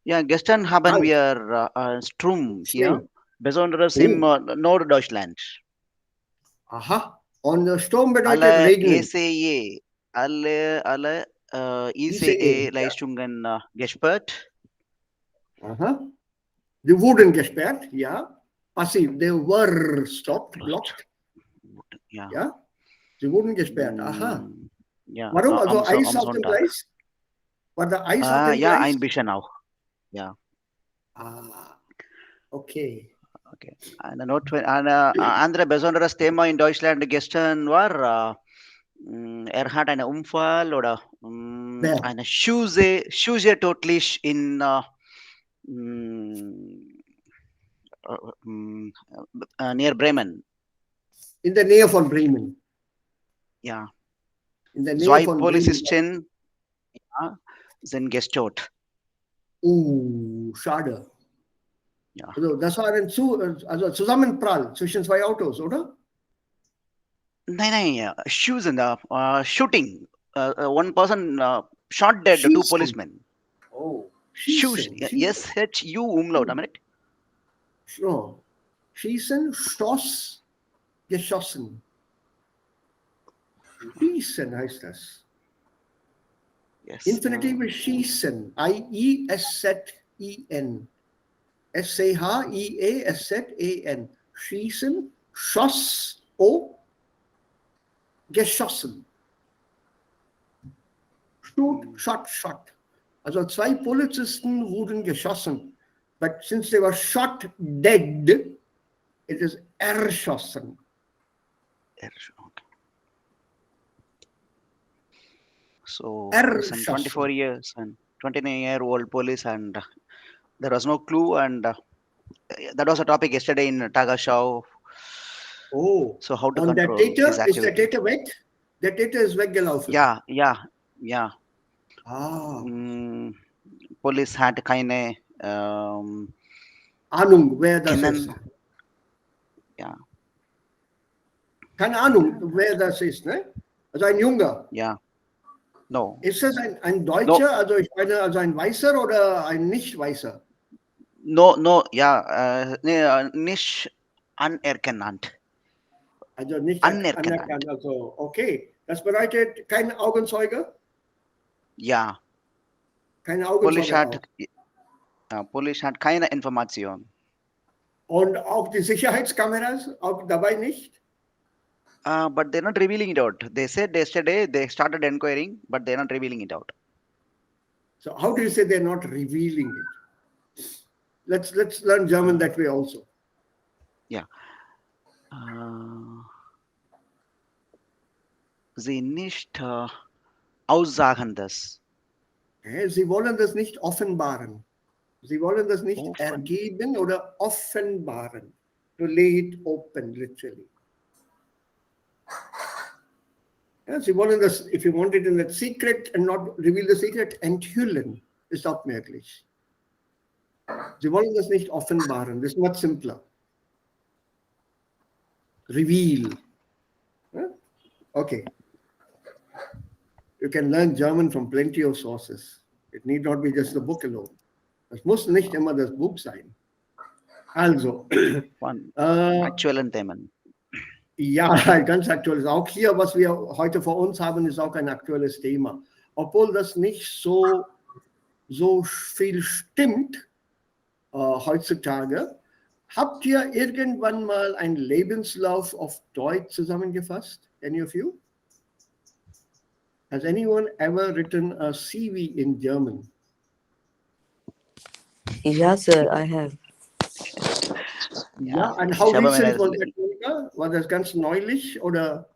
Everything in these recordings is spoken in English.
Ja, gestern haben Alt, wir Strom hier, Schnee. besonders im Oh, Norddeutschland. aha. Und Sturm bedeutet Alle regnen. ECE, alle ICE, ja. ECE-Leistungen gesperrt. Aha. Die wurden gesperrt, ja. Passiv, they were stopped, blocked, Ja, ja. Sie wurden gesperrt, aha. mm, ja, Warum? Also Eis am auf dem Sonntag. Gleis? War da Eis auf dem Ja, Gleis? ein bisschen auch. Ja, Ah, okay. okay. Eine andere besonderes Thema in Deutschland gestern war, hat einen Unfall oder Wer? eine Schüsse tödlich in mm, near Bremen. In der Nähe von Bremen. Ja, In der Nähe zwei von Bremen. Polizisten ja, sind getötet. Schade. Ja. Also das war also Zusammenprall zwischen zwei Autos, oder? Nein, shooting. One person shot dead two Schießen. policemen. Oh, Shoes, schießen. Schießen. SHU Umlaut, am I right? So. Schießen, Stoß, geschossen. Schießen heißt das. Yes. Infinitive schießen. I-E-S-Z-I-N. S-C-H-I-E-S-Z-E-N. Schießen, Schoss, O, geschossen. Shot. Also zwei Polizisten wurden geschossen. But since they were shot dead, it is erschossen. Okay. So, some Erschossen. 24 years and 29-year-old police, and there was no clue, and that was a topic yesterday in Taga Show. Oh, So, how to und der control his Täter, ist der activity? Täter weg? Der Täter ist weggelaufen. Ja. Ah, Mm, Police had keine Ahnung, wer das ist. kennen. Ja, Keine Ahnung, wer das ist, ne? Also ein Junger. ja. No, Ist das ein no, Deutscher, also ich meine, also ein Weißer oder ein Nicht-Weißer? no, ja, nicht anerkannt. Also nicht Anerkannt. anerkannt, also okay. Das bedeutet kein Augenzeuge? Ja, Kein Police Augenzeuge auch. hat, Police hat keine Information. Und auch die Sicherheitskameras, auch dabei nicht? But they're not revealing it out. They said yesterday they started inquiring, but they're not revealing it out. So how do you say they're not revealing it? Let's learn German that way also. Yeah. Sie nicht aussagen das. Sie wollen das nicht offenbaren. Sie wollen das nicht Offen. ergeben oder offenbaren. To lay it open, literally. Ja, Sie wollen das, if you want it in the secret and not reveal the secret, enthüllen, ist auch möglich. Sie wollen das nicht offenbaren. This is much simpler. Reveal. Yeah? Okay. You can learn German from plenty of sources. It need not be just the book alone. Es muss nicht immer das Buch sein. Also, Aktuellen Themen. Ja, ganz aktuell. Auch hier, was wir heute vor uns haben, ist auch ein aktuelles Thema. Obwohl das nicht so viel stimmt heutzutage. Habt ihr irgendwann mal einen Lebenslauf auf Deutsch zusammengefasst? Any of you? Has anyone ever written a CV in German? Yeah, sir, I have. Ja, and how recent was that, Monika? War das ganz neulich oder?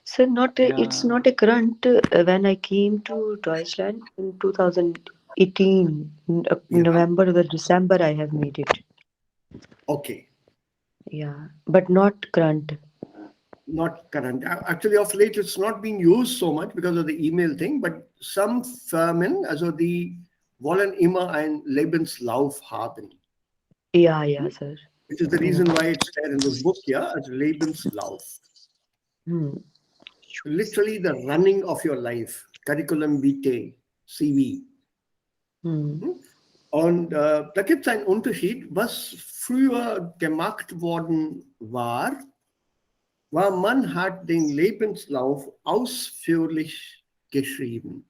Sir, it's not a current. When I came to Deutschland in 2018, November or December, I have made it. Okay. Yeah, but not current. Not current. Actually, of late, it's not being used so much because of the email thing, but some Firmen, also die wollen immer ein Lebenslauf haben. Yeah, sir. Which is the reason why it's there in this book, yeah, as Lebenslauf. Literally the running of your life, curriculum vitae, CV. Und da gibt es einen Unterschied. Was früher gemacht worden war, man hat den Lebenslauf ausführlich geschrieben.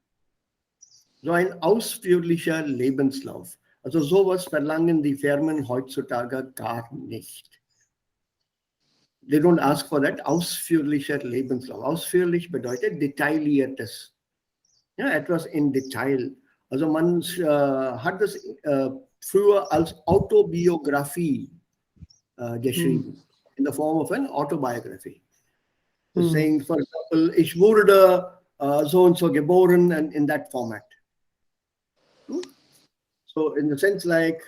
So ein ausführlicher Lebenslauf. Also sowas verlangen die Firmen heutzutage gar nicht. They don't ask for that. Ausführlicher Lebenslauf. Ausführlich bedeutet detailliertes. Ja, etwas in Detail. Also man hat das früher als Autobiografie geschrieben. In the form of an autobiography. Saying, for example, ich wurde so und so geboren, and in that format. So in the sense like,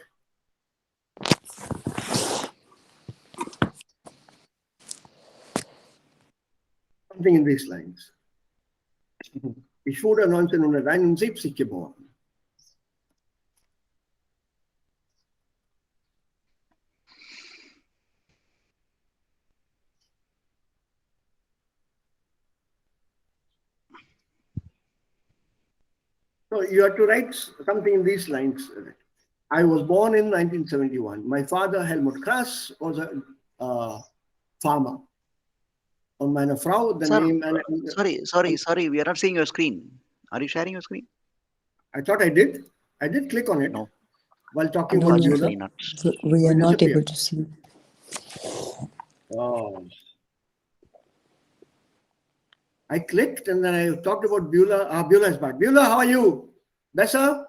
something in these lines. Ich wurde 1971 geboren. So you have to write something in these lines. I was born in 1971. My father, Helmut Krass, was a farmer. On meine Frau, the Sir, name and sorry. We are not seeing your screen. Are you sharing your screen? I thought I did. I did click on it. No. While talking No, about no, Beulah. Not. we are It not disappeared. able to see. Oh. I clicked and then I talked about Beulah. Beulah is back. Beulah, how are you? Better?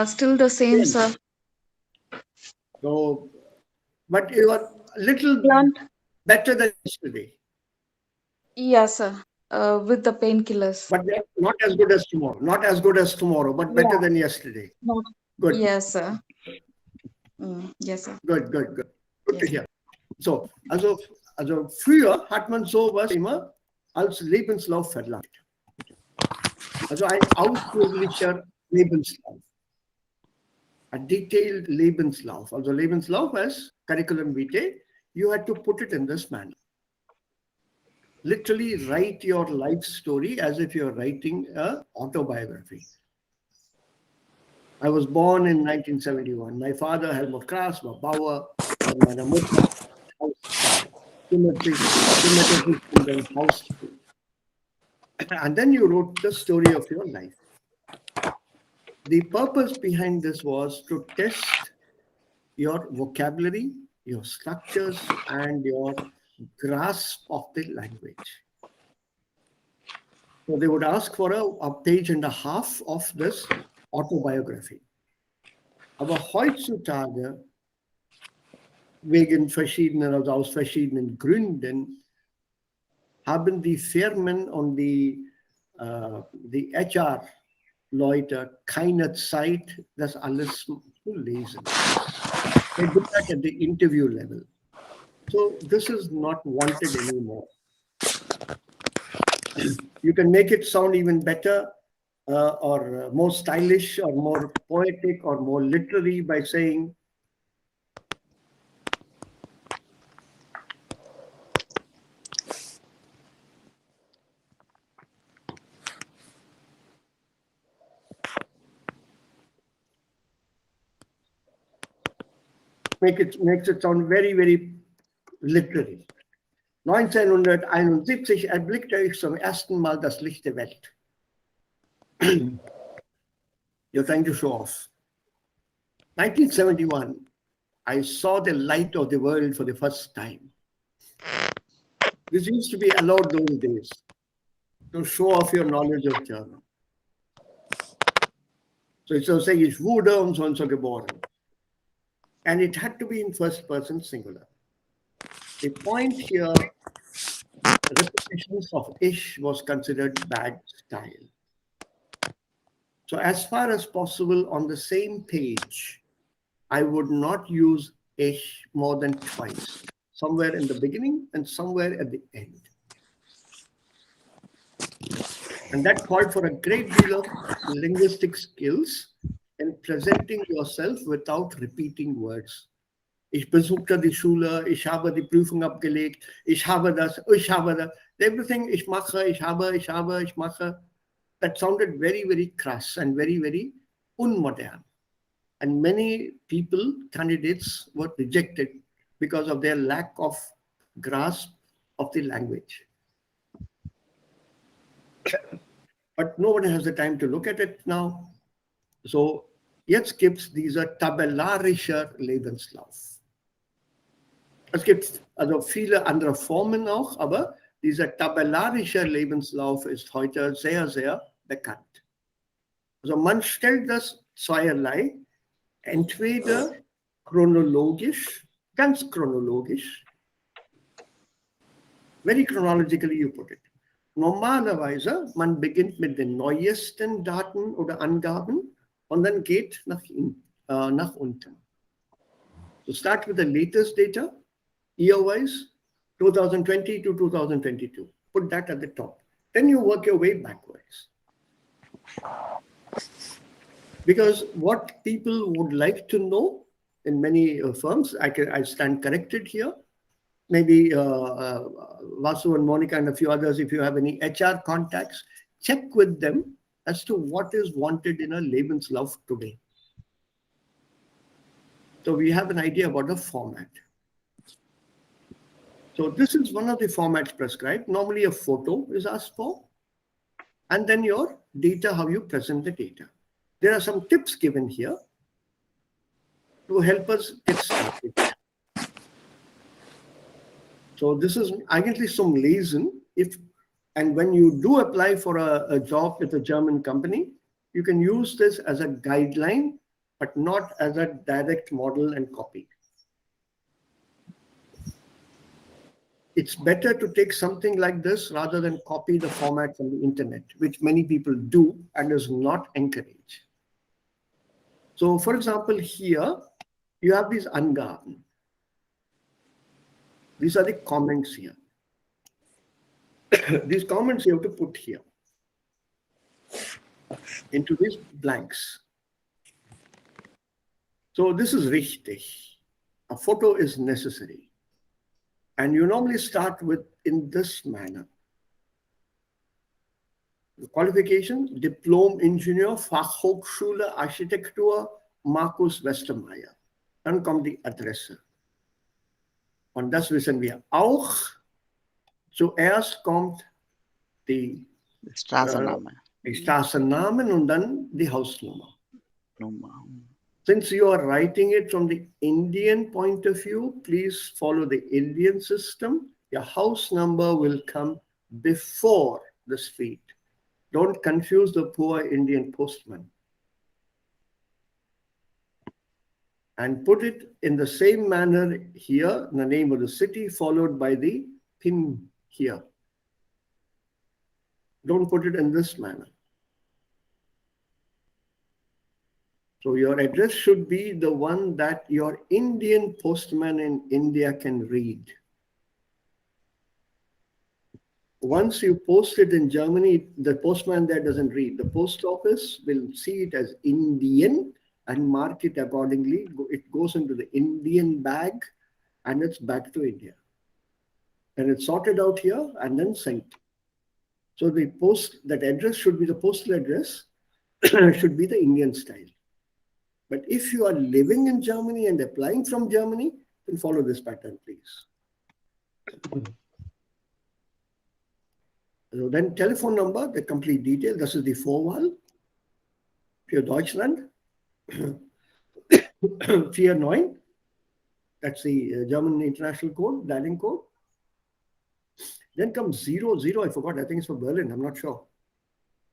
Still the same, Same. sir. So, but you are a little Plant. better than yesterday. Yes, sir. With the painkillers. But not as good as tomorrow. Not as good as tomorrow, but better Yeah. than yesterday. Not. Good. Yes, sir. Yes, sir. Good. Good Yes. to hear. So, also früher hat man sowas immer als Lebenslauf verlangt. Also ein ausführlicher Lebenslauf. A detailed Lebenslauf. Also Lebenslauf as curriculum vitae, you had to put it in this manner. Literally write your life story as if you're writing an autobiography. I was born in 1971. My father, Helmut Krass, war Bauer, und meine Mutter, Hausfrau, kümmerte sich den Hausfrau. And then you wrote the story of your life. The purpose behind this was to test your vocabulary, your structures, and your grasp of the language. So they would ask for a page and a half of this autobiography. Aber heutzutage, wegen verschiedenen, also aus verschiedenen Gründen, haben die Firmen und die HR-Leute keine Zeit, das alles zu lesen. They do that at the interview level. So this is not wanted anymore. You can make it sound even better or more stylish or more poetic or more literary by saying, makes it sound very, very literary. 1971 erblickte ich zum ersten Mal das Licht der Welt. You're trying to show off. 1971, I saw the light of the world for the first time. This used to be allowed those days, to show off your knowledge of German. So it's saying, ich wurde und so geboren. And it had to be in first person singular. The point here, repetitions of ich was considered bad style. So as far as possible on the same page, I would not use ich more than twice, somewhere in the beginning and somewhere at the end. And that called for a great deal of linguistic skills in presenting yourself without repeating words. Ich besuchte die Schule, ich habe die Prüfung abgelegt, ich habe das, everything ich mache, ich habe, ich mache. that sounded very, very crass and very, very unmodern. And many people, candidates, were rejected because of their lack of grasp of the language. But nobody has the time to look at it now. So jetzt gibt's dieser tabellarischer Lebenslauf. Es gibt also viele andere Formen auch, aber dieser tabellarische Lebenslauf ist heute sehr, sehr bekannt. Also man stellt das zweierlei, entweder chronologisch, ganz chronologisch, very chronologically you put it. Normalerweise, man beginnt mit den neuesten Daten oder Angaben und dann geht nach unten. So start with the latest data, year-wise, 2020 to 2022. Put that at the top. Then you work your way backwards. Because what people would like to know in many firms, I stand corrected here. Maybe Vasu and Monica and a few others, if you have any HR contacts, check with them as to what is wanted in a Lebenslauf today. So we have an idea about the format. So this is one of the formats prescribed. Normally a photo is asked for, and then your data, how you present the data. There are some tips given here to help us get started. So this is eigentlich zum Lesen. And when you do apply for a job with a German company, you can use this as a guideline, but not as a direct model and copy. It's better to take something like this rather than copy the format from the internet, which many people do and is not encouraged. So for example, here you have these Angaben. These are the comments here. These comments you have to put here into these blanks. So this is richtig. A photo is necessary. And you normally start with in this manner. The qualification, Diplom-Ingenieur, Fachhochschule, Architektur, Markus Westermeier. Dann kommt die Adresse. Und das wissen wir auch. Zuerst kommt die Straßennamen und dann die Hausnummer. Since you are writing it from the Indian point of view, please follow the Indian system. Your house number will come before the street. Don't confuse the poor Indian postman. And put it in the same manner here, the name of the city, followed by the pin here. Don't put it in this manner. So your address should be the one that your Indian postman in India can read. Once you post it in Germany, the postman there doesn't read. The post office will see it as Indian and mark it accordingly. It goes into the Indian bag and it's back to India. And it's sorted out here and then sent. So that address should be the postal address, should be the Indian style. But if you are living in Germany and applying from Germany, then follow this pattern, please. So then telephone number, the complete detail. This is the Vorwahl für Deutschland. 49. That's the German international code, dialing code. Then comes 00. I forgot. I think it's for Berlin. I'm not sure.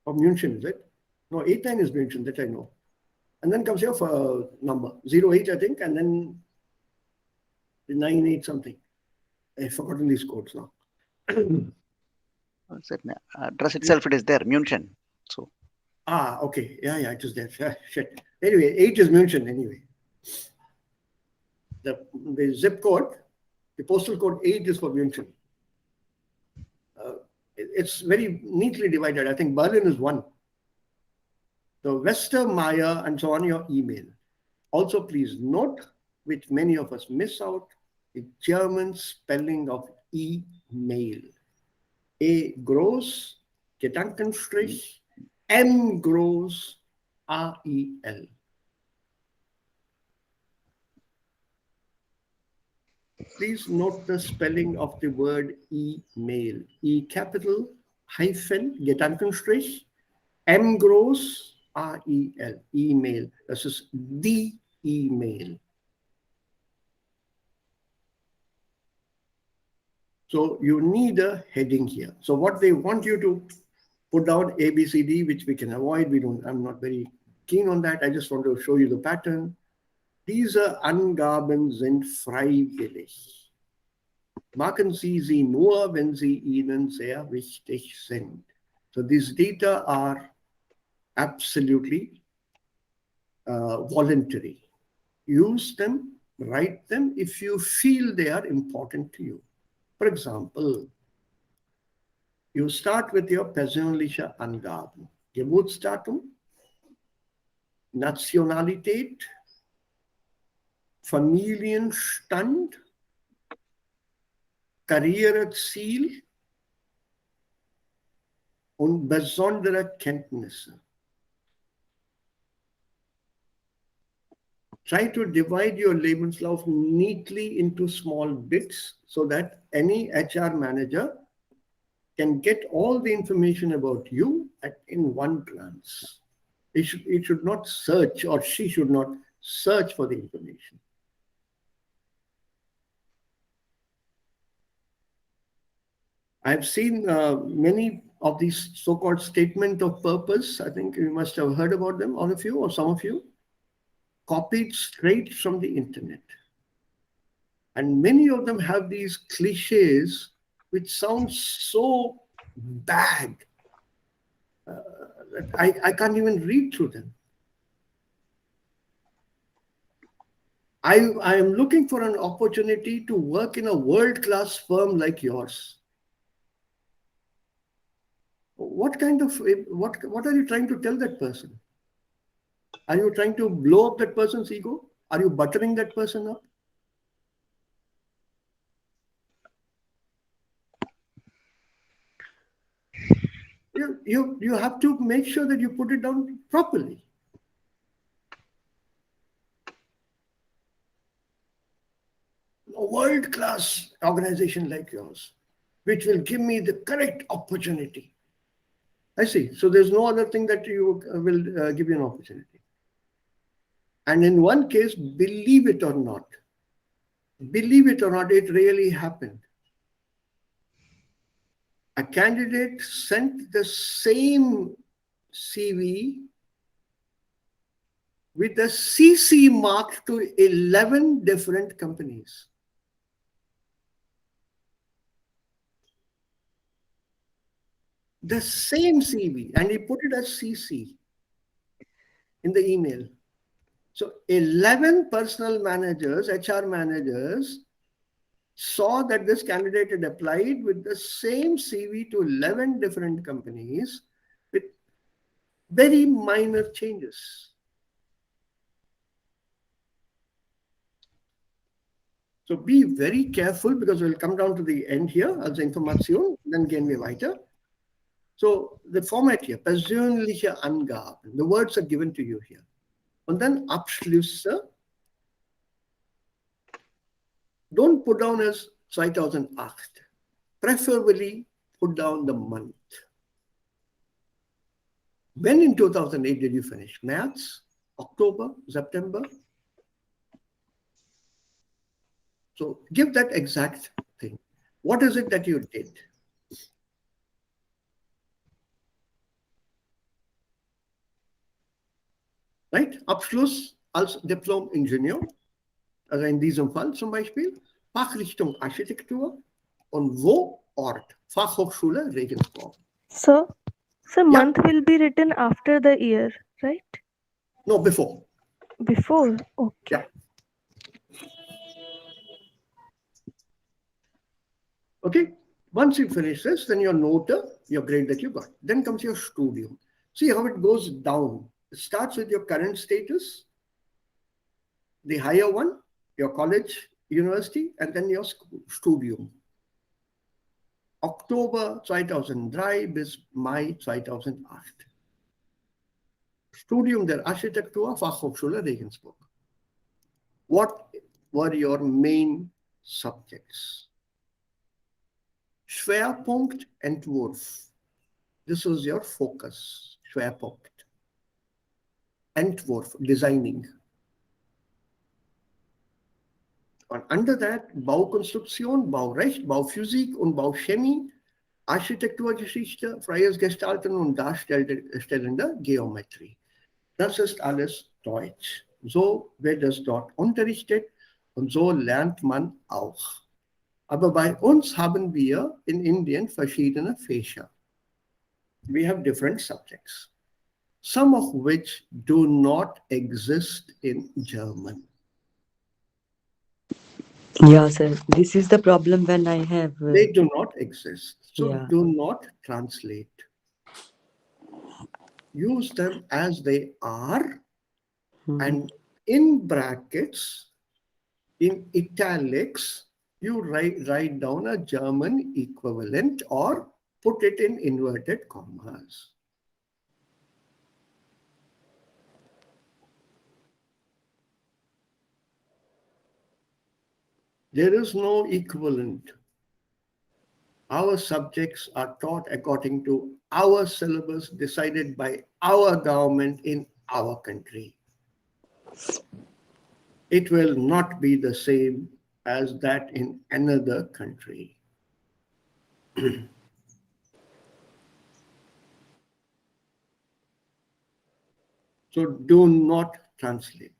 Or München, is it? No, 89 is München, that I know. And then comes here for number 08, I think, and then 98 something. I've forgotten these codes now. Address itself, it is there, München. So. Okay. Yeah, it is there. Shit. Anyway, 8 is München anyway. The zip code, the postal code 8 is for München. It's very neatly divided. I think Berlin is 1. So Westermeier and so on, your email. Also, please note, which many of us miss out, the German spelling of email. A groß, Gedankenstrich, M grows REL. Please note the spelling of the word email. E capital hyphen, Gedankenstrich, M groß, REL, email. Das ist the email. So you need a heading here. So what they want you to put down A, B, C, D, which we can avoid. I'm not very keen on that. I just want to show you the pattern. Diese Angaben sind freiwillig. Machen Sie sie nur, wenn sie Ihnen sehr wichtig sind. So these data are absolutely voluntary. Use them, write them if you feel they are important to you. For example, you start with your persönliche Angaben. Geburtsdatum, Nationalität, Familienstand, Karriereziel und besondere Kenntnisse. Try to divide your Lebenslauf neatly into small bits so that any HR manager can get all the information about you in one glance. It should not search, or she should not search for the information. I've seen many of these so-called statement of purpose. I think you must have heard about them, all of you or some of you, copied straight from the internet. And many of them have these cliches which sound so bad that I can't even read through them. I am looking for an opportunity to work in a world-class firm like yours. What are you trying to tell that person? Are you trying to blow up that person's ego? Are you buttering that person up? You have to make sure that you put it down properly. A world-class organization like yours, which will give me the correct opportunity. I see. So there's no other thing that you will give you an opportunity. And in one case, believe it or not, it really happened. A candidate sent the same CV with the CC mark to 11 different companies. The same CV, and he put it as CC in the email. So 11 personal managers, HR managers, saw that this candidate had applied with the same CV to 11 different companies with very minor changes. So be very careful, because we'll come down to the end here, als Information, dann gehen wir weiter. So the format here, persönliche Angaben, the words are given to you here. Und dann Abschlüsse. Don't put down as 2008. Preferably put down the month. When in 2008 did you finish? März, October, September? So give that exact thing. What is it that you did? Right? Abschluss als Diplom-Ingenieur, also in diesem Fall zum Beispiel, Fachrichtung Architektur und wo Ort? Fachhochschule Regensburg. So month will be written after the year, right? No, before. Before, okay. Yeah. Okay, once you finish this, then your note, your grade that you got. Then comes your studium. See how it goes down. It starts with your current status, the higher one, your college, university, and then your studium. Oktober 2003 bis Mai 2008. Studium der Architektur, Fachhochschule Regensburg. What were your main subjects? Schwerpunkt Entwurf. This was your focus. Schwerpunkt. Entwurf, designing. Und under that Baukonstruktion, Baurecht, Bauphysik und Bauchemie, Architekturgeschichte, freies Gestalten und darstellende Geometrie. Das ist alles Deutsch. So wird es dort unterrichtet und so lernt man auch. Aber bei uns haben wir in Indien verschiedene Fächer. We have different subjects, some of which do not exist in German. Yeah, sir. This is the problem when I have. They do not exist. So Yeah. do not translate. Use them as they are, and in brackets, in italics, you write down a German equivalent or put it in inverted commas. There is no equivalent. Our subjects are taught according to our syllabus decided by our government in our country. It will not be the same as that in another country. So do not translate.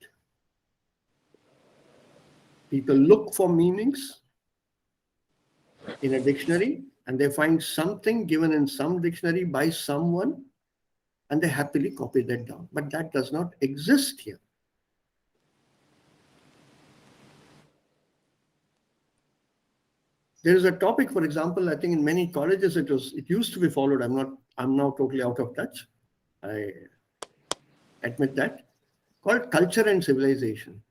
People look for meanings in a dictionary and they find something given in some dictionary by someone and they happily copy that down. But that does not exist here. There is a topic, for example, I think in many colleges it used to be followed. I'm now totally out of touch. I admit that. Called culture and civilization.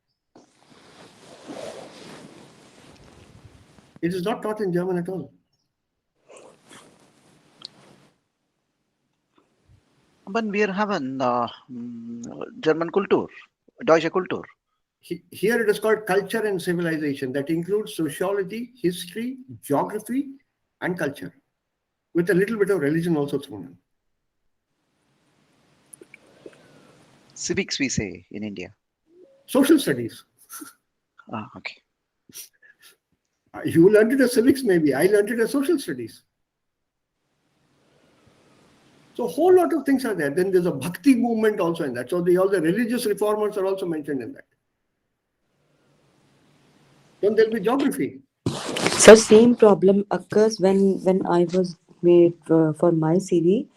It is not taught in German at all. But we have a German Kultur, Deutsche Kultur. Here it is called culture and civilization. That includes sociology, history, geography, and culture, with a little bit of religion also thrown in. Civics, we say in India. Social studies. Okay. You learned it as civics, maybe. I learned it as social studies. So a whole lot of things are there. Then there's a bhakti movement also in that. So all the religious reformers are also mentioned in that. Then there'll be geography. So same problem occurs when I was made for my CV.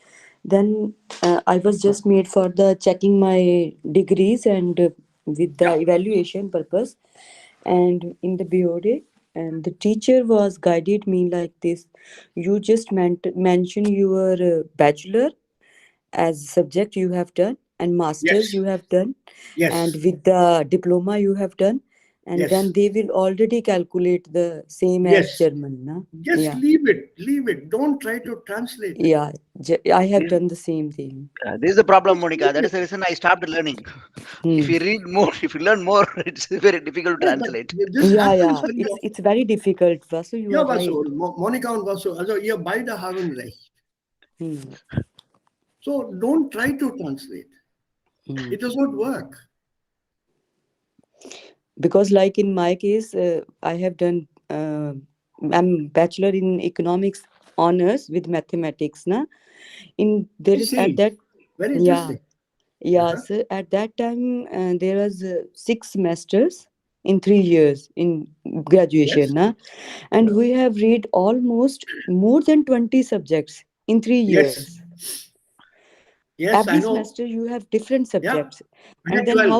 Then I was just made for the checking my degrees and with the evaluation purpose. And in the BOD, and the teacher was guided me like this: you just mention your bachelor as subject you have done, and masters Yes. you have done, Yes. and with the diploma you have done, and Yes. then they will already calculate the same Yes. as German. Na? Just Yeah. leave it. Don't try to translate. Yeah, I have done the same thing. This is the problem, Monica. That is the reason I stopped learning. If you read more, if you learn more, it's very difficult to Yeah, but translate. this happens Yeah, when you. it's very difficult. Vasu, you Ja, are right. Vasu, Monica und Vasu, also ihr beide haben recht. So don't try to translate. It does not work. Because like in my case, I have done, I'm bachelor in economics honors with mathematics. Na? There is at that, Very interesting. So at that time, there was 6 semesters in 3 years in graduation. Yes. Na? And we have read almost more than 20 subjects in 3 years. Yes, Every I know. semester you have different subjects. I had And then 12.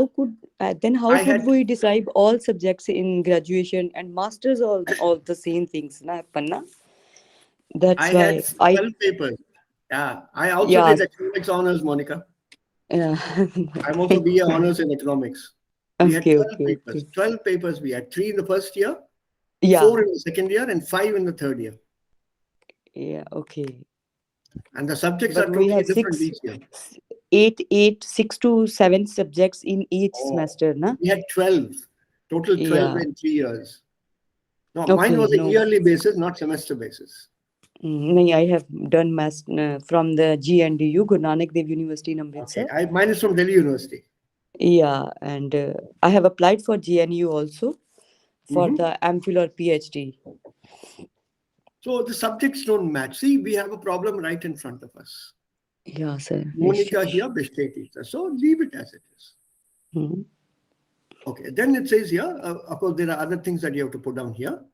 how could we decide all subjects in graduation and masters all the same things? Na, Panna? That's I why had 12 papers. Yeah, I also Yeah. did economics honors, Monica. Yeah. I'm also BA honors in economics. We had Okay, 12 okay, papers. okay. 12 papers we had. 3 in the first year, Yeah. 4 in the second year, and 5 in the third year. Yeah, okay. And the subjects But are we totally have different 6. each year. 6 to 7 subjects in each semester, na? We had 12, total 12 Yeah. in 3 years. No, mine Okay, was a no. yearly basis, not semester basis. No, I have done mass from the GNDU, Guru Nanak Dev University in Okay, Amritsar. mine is from Delhi University. Yeah, and I have applied for GNU also for Mhm. the MPhil or PhD. So the subjects don't match. See, we have a problem right in front of us. Yeah, sir. Monica here, best teacher. So leave it as it is. Hmm. Okay, then it says here, of course, there are other things that you have to put down here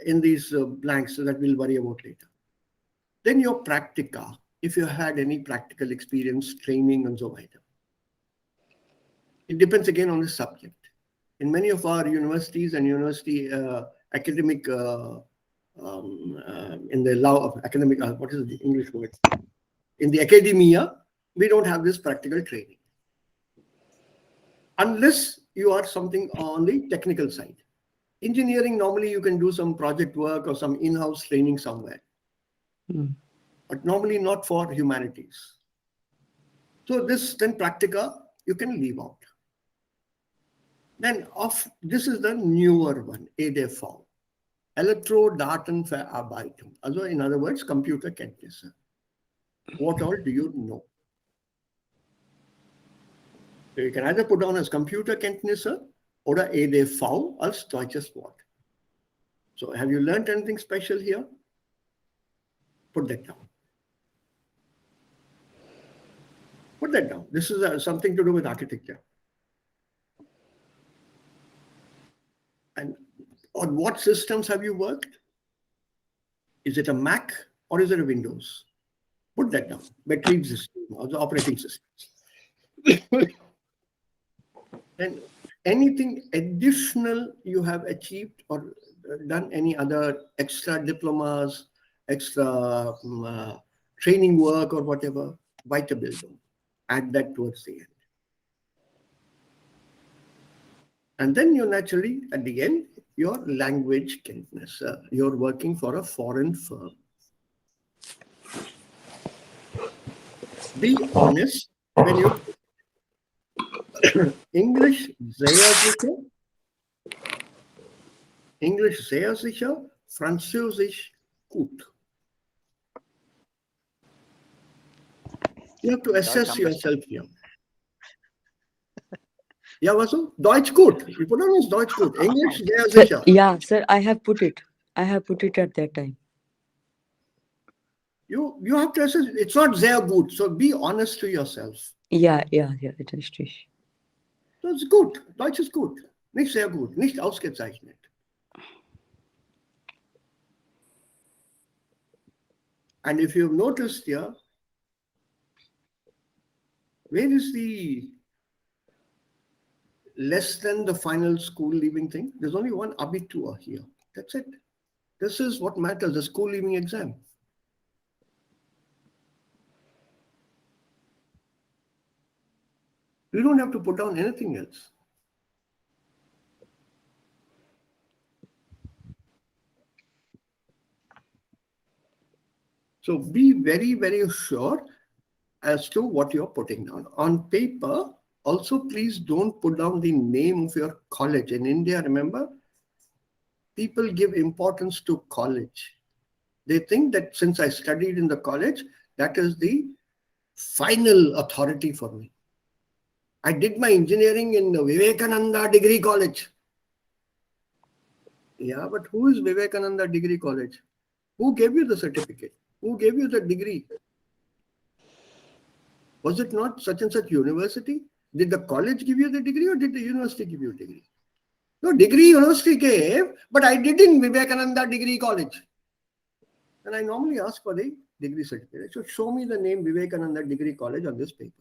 in these blanks that we'll worry about later. Then your practica, if you had any practical experience, training, and so on. It depends again on the subject. In many of our universities and university academic, in the law of academic, what is the English word? In the academia, we don't have this practical training. Unless you are something on the technical side. Engineering, normally you can do some project work or some in-house training somewhere. But normally not for humanities. So this then practica, you can leave out. Then this is the newer one, EDV. Elektrodatenverarbeitung. Also in other words, Computerkenntnisse. What all do you know? So you can either put down as Computerkenntnisse or EDV als deutsches Wort. So have you learned anything special here? Put that down. Put that down. This is something to do with architecture. And on what systems have you worked? Is it a Mac or is it a Windows? Put that down. Battery system or the operating systems. And anything additional you have achieved or done any other extra diplomas, extra training work or whatever, Weiterbildung. Add that towards the end. And then you naturally, at the end, your language Kenntnis. You're working for a foreign firm. Be honest when you English sehr sicher, Englisch sehr sicher, Französisch gut. You have to assess yourself here. Ja, was so? Deutsch gut. You put on as Deutsch gut. English sehr Sir, sicher. yeah, sir, I have put it. I have put it at that time. You have to assess. It's not sehr gut. So be honest to yourself. Yeah, it is true. So it's gut. Deutsch ist gut. Nicht sehr gut. Nicht ausgezeichnet. And if you've noticed here, where is the less than the final school leaving thing? There's only one Abitur here. That's it. This is what matters, the school leaving exam. You don't have to put down anything else. So be very, very sure as to what you're putting down. On paper, also please don't put down the name of your college. In India, remember, people give importance to college. They think that since I studied in the college, that is the final authority for me. I did my engineering in Vivekananda Degree College. Yeah, but who is Vivekananda Degree College? Who gave you the certificate? Who gave you the degree? Was it not such and such university? Did the college give you the degree or did the university give you a degree? No, degree university gave, but I did in Vivekananda Degree College. And I normally ask for the degree certificate. So show me the name Vivekananda Degree College on this paper.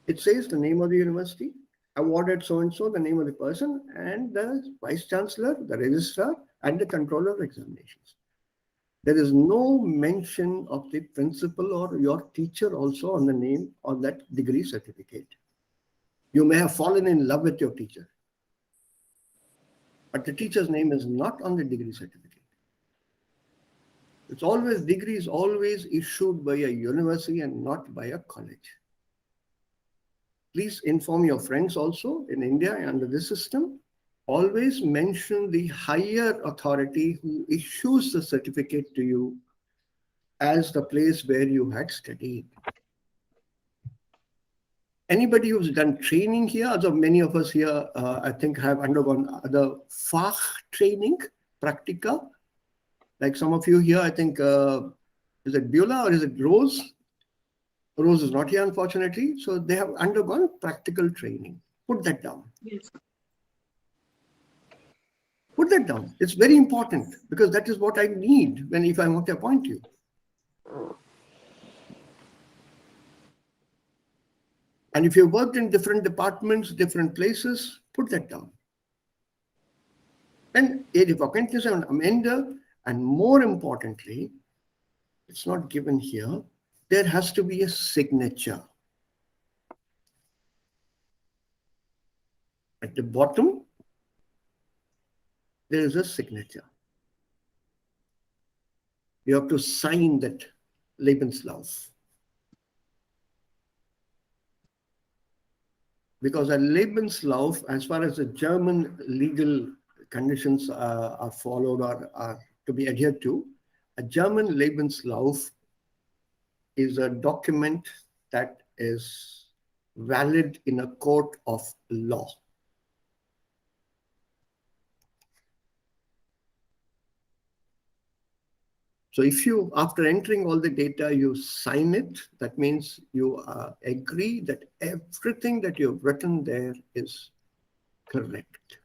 It says the name of the university, awarded so-and-so, the name of the person, and the vice chancellor, the registrar, and the controller of examinations. There is no mention of the principal or your teacher also on the name of that degree certificate. You may have fallen in love with your teacher, but the teacher's name is not on the degree certificate. It's always, degree is always issued by a university and not by a college. Please inform your friends also in India under this system. Always mention the higher authority who issues the certificate to you as the place where you had studied. Anybody who's done training here, although many of us here, I think, have undergone other Fach training, practica. Like some of you here, I think, is it Beulah or is it Rose? Rose is not here, unfortunately. So they have undergone practical training. Put that down. Yes. Put that down. It's very important because that is what I need if I want to appoint you. And if you've worked in different departments, different places, put that down. Then if apprentice and amender, and more importantly, it's not given here, there has to be a signature. At the bottom, there is a signature. You have to sign that Lebenslauf. Because a Lebenslauf, as far as the German legal conditions are followed or are to be adhered to, a German Lebenslauf is a document that is valid in a court of law. So if you, after entering all the data, you sign it, that means you agree that everything that you've written there is correct.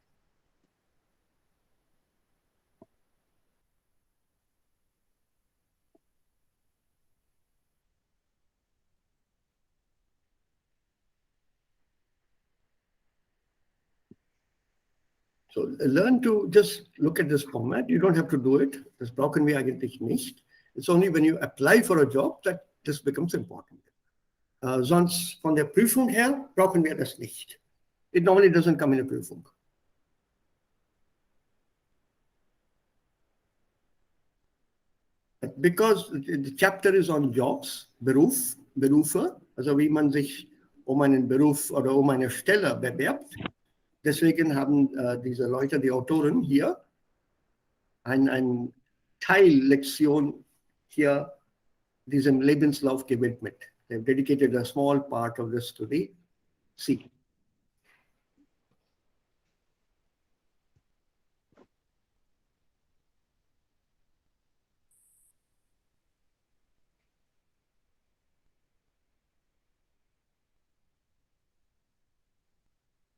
So learn to just look at this format. You don't have to do it. Das brauchen wir eigentlich nicht. It's only when you apply for a job that this becomes important. Sonst von der Prüfung her brauchen wir das nicht. It normally doesn't come in a Prüfung. But because the chapter is on jobs, Beruf, Berufe, also wie man sich einen Beruf oder eine Stelle bewerbt. Deswegen haben diese Leute, die Autoren hier, ein Teillektion hier diesem Lebenslauf gewidmet. They've dedicated a small part of this to the C.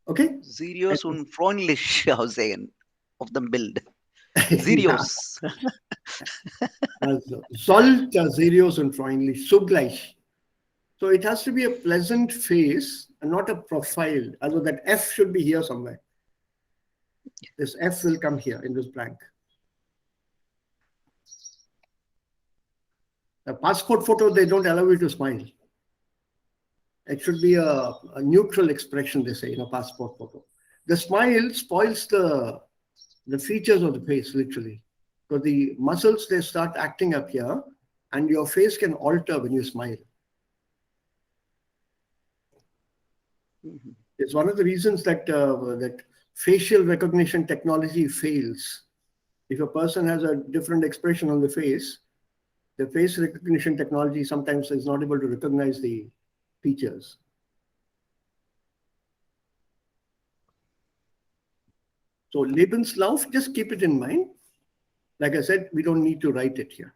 Okay? Serious und freundlich aussehen auf dem Bild. Serious. Also, sollte serious und freundlich, zugleich. So it has to be a pleasant face and not a profile. Also that F should be here somewhere. This F will come here in this blank. A passport photo, they don't allow you to smile. It should be a neutral expression, they say, in a passport photo. The smile spoils the features of the face, literally. So the muscles, they start acting up here, and your face can alter when you smile. It's one of the reasons that that facial recognition technology fails. If a person has a different expression on the face recognition technology sometimes is not able to recognize the features. So Lebenslauf, just keep it in mind. Like I said, we don't need to write it here.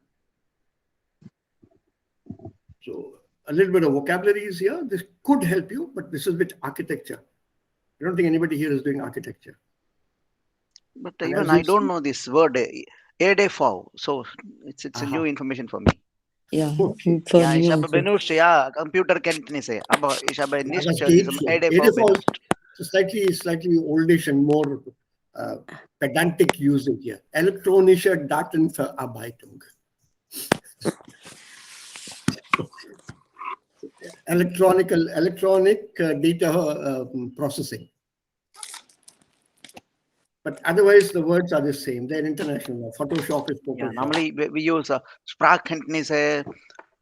So a little bit of vocabulary is here. This could help you, but this is with architecture. I don't think anybody here is doing architecture. But even I don't know this word, EDV. So it's a new information for me. Yeah, Okay. for Ja, ich me habe also. benutzt, ja, Computerkenntnisse, aber ich habe nicht Das diesem geht EDV schon. benutzt. Slightly oldish and more pedantic usage here. Elektronische Datenverarbeitung. Electronic data processing. But otherwise, the words are the same. They're international. Photoshop is Yeah, Photoshop. normally we use Sprachkenntnisse,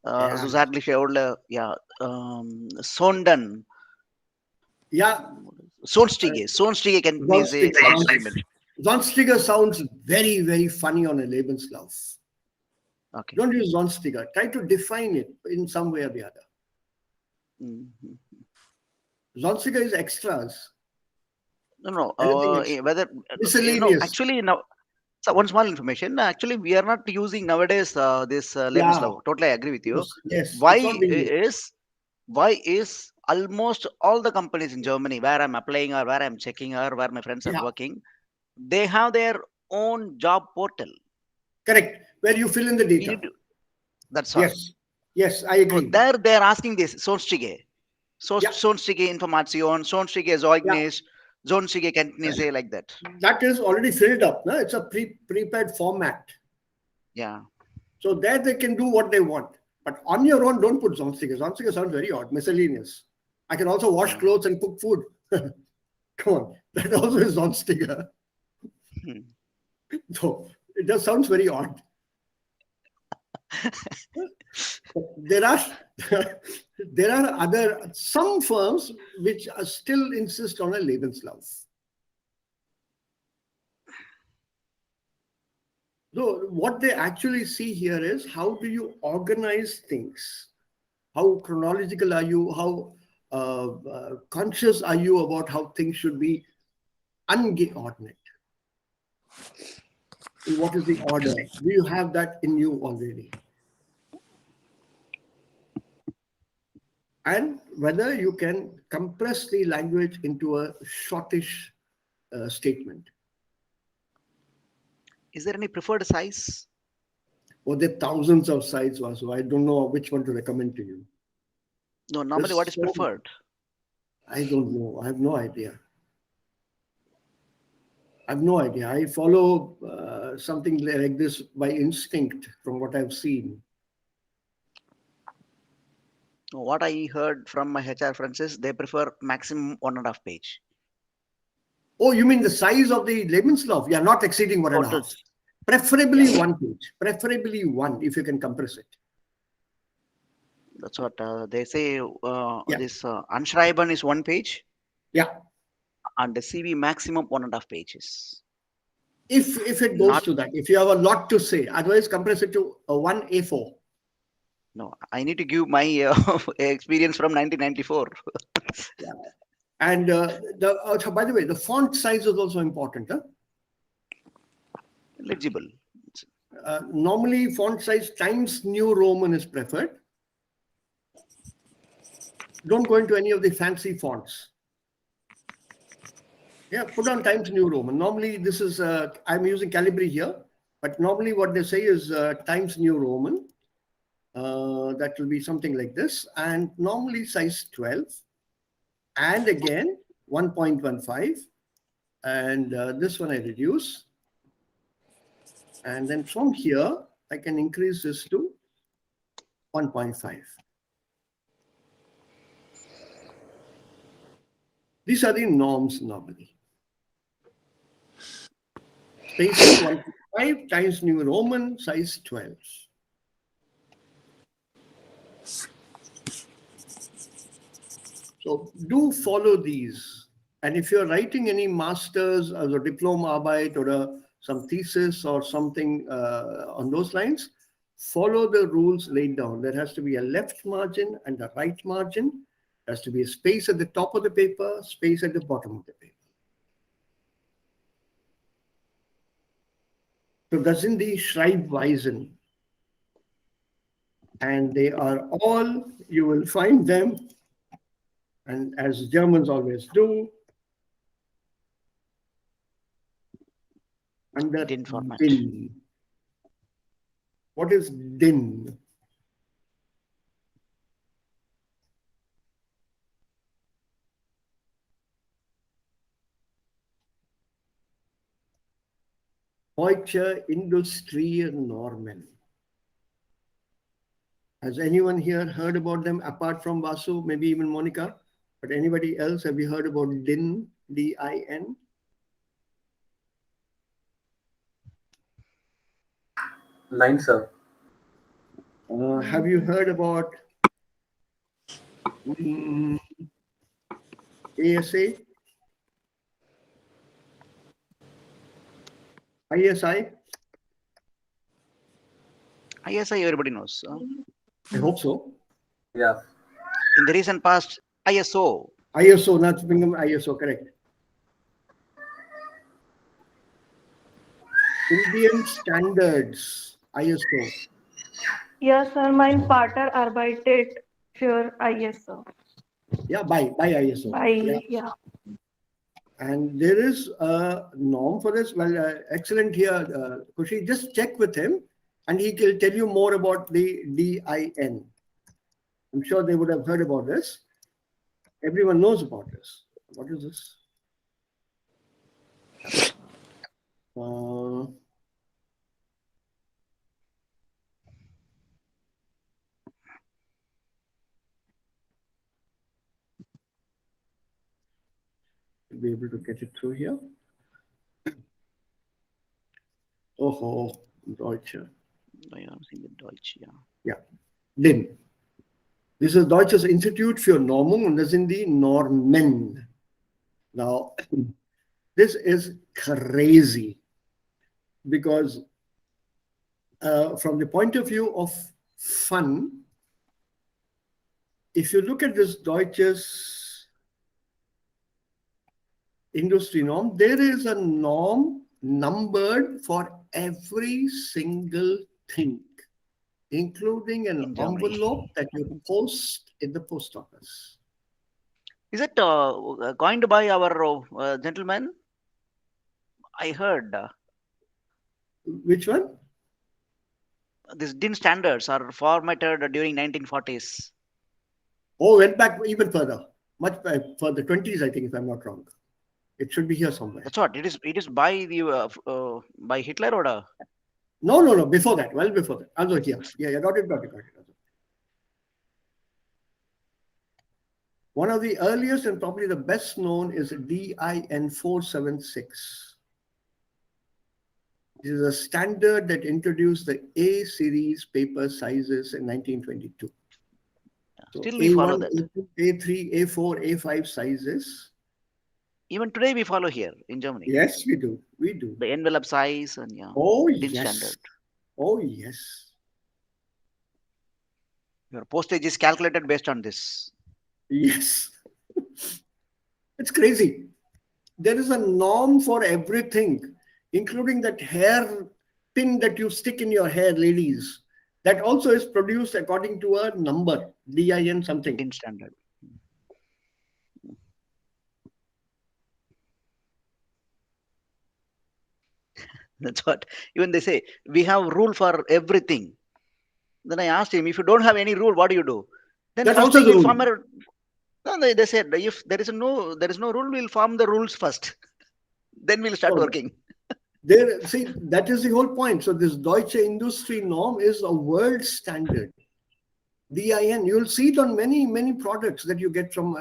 Yeah. zusätzliche oder ja, Sonden, Yeah. Sonstige Kenntnisse Sonstige. are also mentioned. Sonstige sounds very, very funny on a Lebenslauf. Okay. Don't use Sonstige. Try to define it in some way or the other. Mhm. Sonstige is extras. No, Anything extra. whether Miscellaneous. actually now. So one small information. Actually, we are not using nowadays this Yeah. Lebenslauf. Totally agree with you. Yes. Why It's not being used. is almost all the companies in Germany where I'm applying or where I'm checking or where my friends are Yeah. working, they have their own job portal. Correct. Where you fill in the We data. need to, that's all. Yes. Yes, I So agree. there they are asking this sonstige, Yeah. sonstige Information, sonstige Yeah. Zeugnis, sonstige Kenntnisse, like that. That is already filled up. No? It's a prepared format. Yeah. So there they can do what they want. But on your own, don't put Sonstige. Sonstige sounds very odd, miscellaneous. I can also wash Yeah. clothes and cook food. Come on, that also is Sonstige. So it just sounds very odd. There are some firms which are still insist on a Lebenslauf. So what they actually see here is how do you organize things? How chronological are you? How conscious are you about how things should be ungeordnet? What is the order? Do you have that in you already? And whether you can compress the language into a shortish statement. Is there any preferred size? Or there are thousands of sites, so I don't know which one to recommend to you. No, normally what is preferred? I don't know. I have no idea. I follow something like this by instinct from what I've seen. What I heard from my HR friends is they prefer maximum 1.5 page. Oh, you mean the size of the Lebenslauf? Yeah, not exceeding 1.5. Preferably 1 page. Preferably 1 if you can compress it. That's what they say. This Anschreiben is 1 page. Yeah. And the CV maximum 1.5 pages. If it goes to that, if you have a lot to say, otherwise compress it to a 1 A4. No, I need to give my experience from 1994. Yeah. And by the way, the font size is also important. Huh? Legible. Normally, font size times New Roman is preferred. Don't go into any of the fancy fonts. Yeah, put on Times New Roman. Normally, this is, I'm using Calibri here, but normally what they say is Times New Roman. That will be something like this. And normally size 12. And again, 1.15. And this one I reduce. And then from here, I can increase this to 1.5. These are the norms normally. Spacing 1.5 times New Roman, size 12. So do follow these. And if you're writing any master's as a diploma arbeit or some thesis or something on those lines, follow the rules laid down. There has to be a left margin and a right margin. There has to be a space at the top of the paper, space at the bottom of the paper. So das sind die Schreibweisen. And they are all, you will find them, and as Germans always do, under DIN format. DIN. What is DIN? Deutsche Industrienormen. Has anyone here heard about them apart from Vasu, maybe even Monica? But anybody else, have you heard about DIN, D-I-N? Nine, sir. Have you heard about ASA? ISI? ISI, everybody knows. I hope so. Yeah. In the recent past, ISO. ISO, not Bingham, ISO, correct. Indian Standards, ISO. Ja, Sir, mein Vater arbeitet für ISO. Yeah, by ISO. Yeah. Yeah. And there is a norm for this. Well, excellent here, Kushi. Just check with him and he will tell you more about the DIN. I'm sure they would have heard about this. Everyone knows about this. What is this? Be able to get it through here. Oh, Deutsche. Deutsch, yeah. Yeah, DIN. This is Deutsches Institut für Normung und das sind die Normen. Now, this is crazy because from the point of view of fun, if you look at this Deutsches Industry Norm, there is a norm numbered for every single thing, including an envelope that you post in the post office. Is it coined by our gentleman? I heard. Which one? These DIN standards are formatted during 1940s. Oh, went back even further, much back for the 20s, I think, if I'm not wrong. It should be here somewhere. That's what it is. It is by the by Hitler or No. Before that, well before that. Also here. Yeah, got it. One of the earliest and probably the best known is DIN 476. This is a standard that introduced the A series paper sizes in 1922. So still we follow that. A2, A3, A4, A5 sizes. Even today we follow here in Germany. Yes, we do. We do. The envelope size and DIN yes. Standard. Oh, yes. Your postage is calculated based on this. Yes. It's crazy. There is a norm for everything, including that hair pin that you stick in your hair, ladies. That also is produced according to a number, DIN something. DIN standard. That's what even they say. We have rule for everything. Then I asked him, if you don't have any rule, what do you do? Then That's first also the we'll rule. form no, they said if there is no rule, we'll form the rules first. Then we'll start working. See, that is the whole point. So this Deutsche Industry Norm is a world standard. DIN, you'll see it on many products that you get from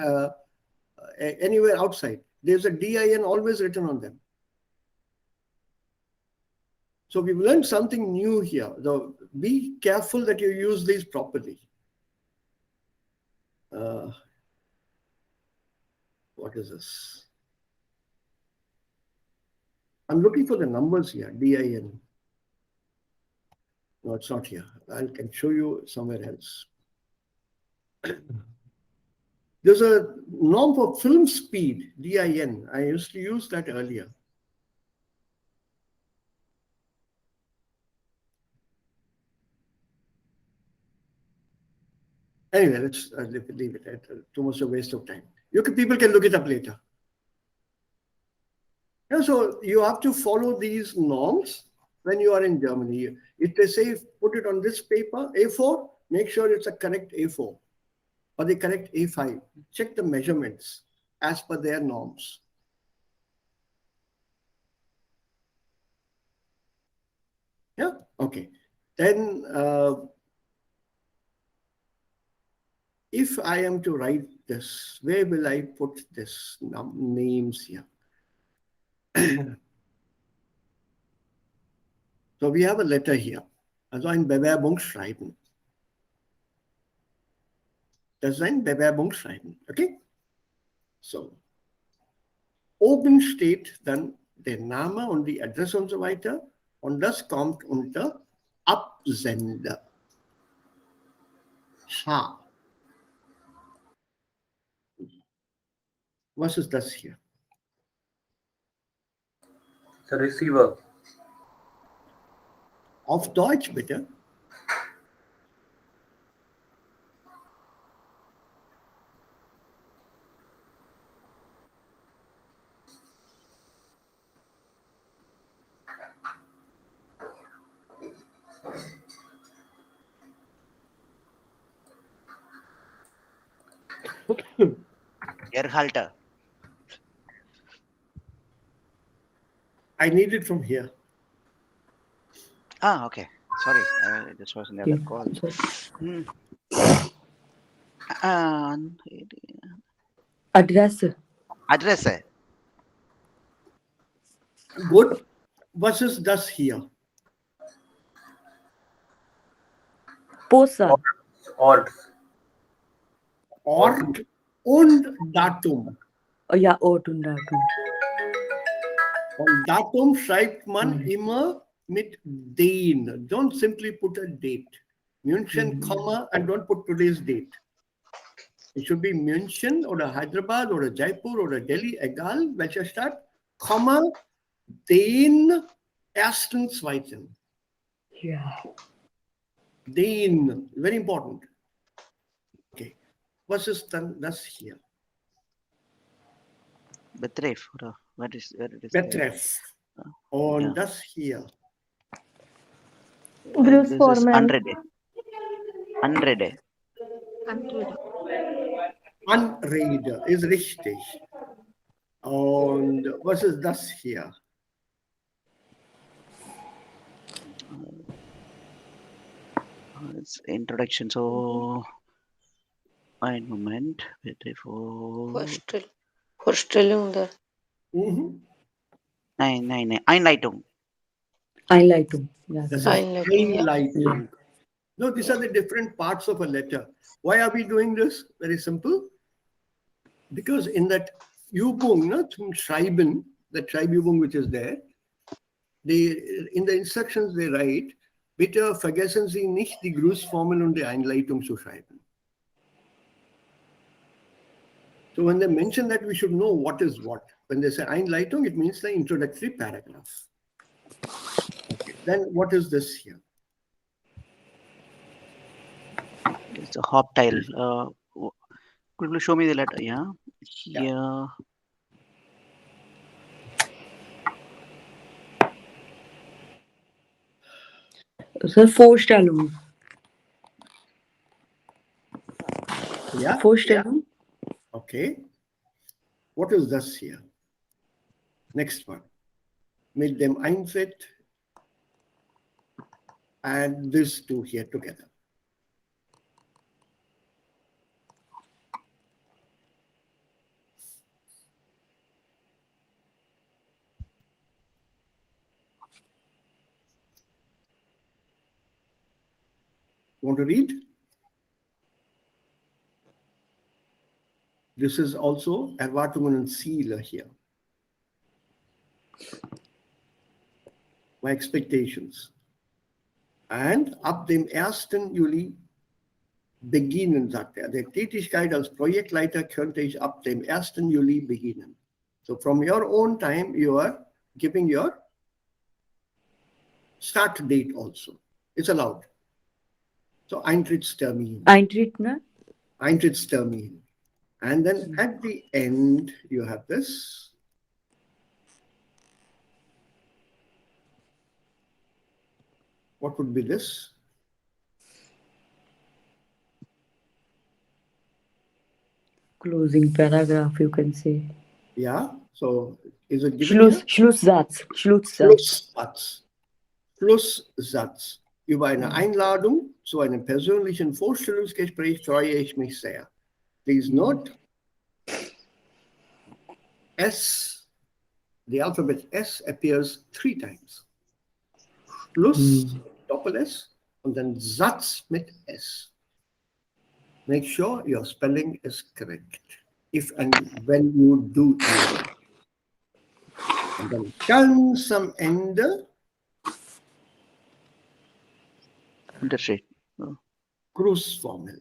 anywhere outside. There's a DIN always written on them. So we've learned something new here. So be careful that you use these properly. What is this? I'm looking for the numbers here, DIN. No, it's not here. I can show you somewhere else. There's a norm for film speed, DIN. I used to use that earlier. Anyway, let's leave it. Too much a waste of time. People can look it up later. Yeah, so you have to follow these norms when you are in Germany. If they say put it on this paper, A4, make sure it's a correct A4 or the correct A5. Check the measurements as per their norms. Yeah, okay. Then if I am to write this, where will I put this names here? So we have a letter here. Also ein Bewerbungsschreiben. Das ist ein Bewerbungsschreiben. Okay? So. Oben steht dann der Name und die Adresse und so weiter. Und das kommt unter Absender. H. Was ist das hier? The receiver. Auf Deutsch bitte. Erhalter. I need it from here. Ah, okay. Sorry, this was in the other call. Hmm. Address. Address. Good. Was ist das hier? Posa. Ort. Ort und Datum. Oh ja, Ort und Datum. Und Datum schreibt man immer mit den. Don't simply put a date. München, comma, and don't put today's date. It should be München oder Hyderabad oder Jaipur oder Delhi, egal welcher Stadt, Komma, den 1.2. Ja. Den, very important. Okay. Was ist dann das hier? Betreff, oder? Where it is? Betreff. Und Ja. das hier. Bruce This is Foreman. 100. 100. Anrede ist richtig. Und was ist das hier? It's introduction. So, ein Moment. Vorstellung der Nein. Einleitung. Einleitung. Ja. Das ist Einleitung, ja. Einleitung. No, these are the different parts of a letter. Why are we doing this? Very simple. Because in that Übung, zum Schreiben, the Schreibübung which is there, in the instructions they write, bitte vergessen Sie nicht, die Grußformel und die Einleitung zu schreiben. So when they mention that, we should know what is what. When they say Einleitung, it means the introductory paragraph. Okay. Then what is this here? It's a hop tile. Could you show me the letter? Yeah. Here. Sir, Vorstellung. Yeah. Vorstellung. Okay. What is this here? Next one. Mit dem Eintritt and these two here together. Want to read? This is also Erwartungen und Ziele here. My expectations. And ab dem 1. Juli beginnen, sagt er. Der Tätigkeit als Projektleiter könnte ich ab dem 1. Juli beginnen. So from your own time, you are giving your start date also. It's allowed. So Eintrittstermin. Eintritt, ne? Eintrittstermin. And then at the end, you have this. What would be this? Closing paragraph, you can say. Yeah. So is it given here? Schlusssatz. Schlusssatz. Schlusssatz. Über eine Einladung zu einem persönlichen Vorstellungsgespräch freue ich mich sehr. Please note, S, the alphabet S appears 3 times. Schluss, Doppel S, und dann Satz mit S. Make sure your spelling is correct if and when you do use it. Und dann ganz am Ende Unterschied. Grußformel.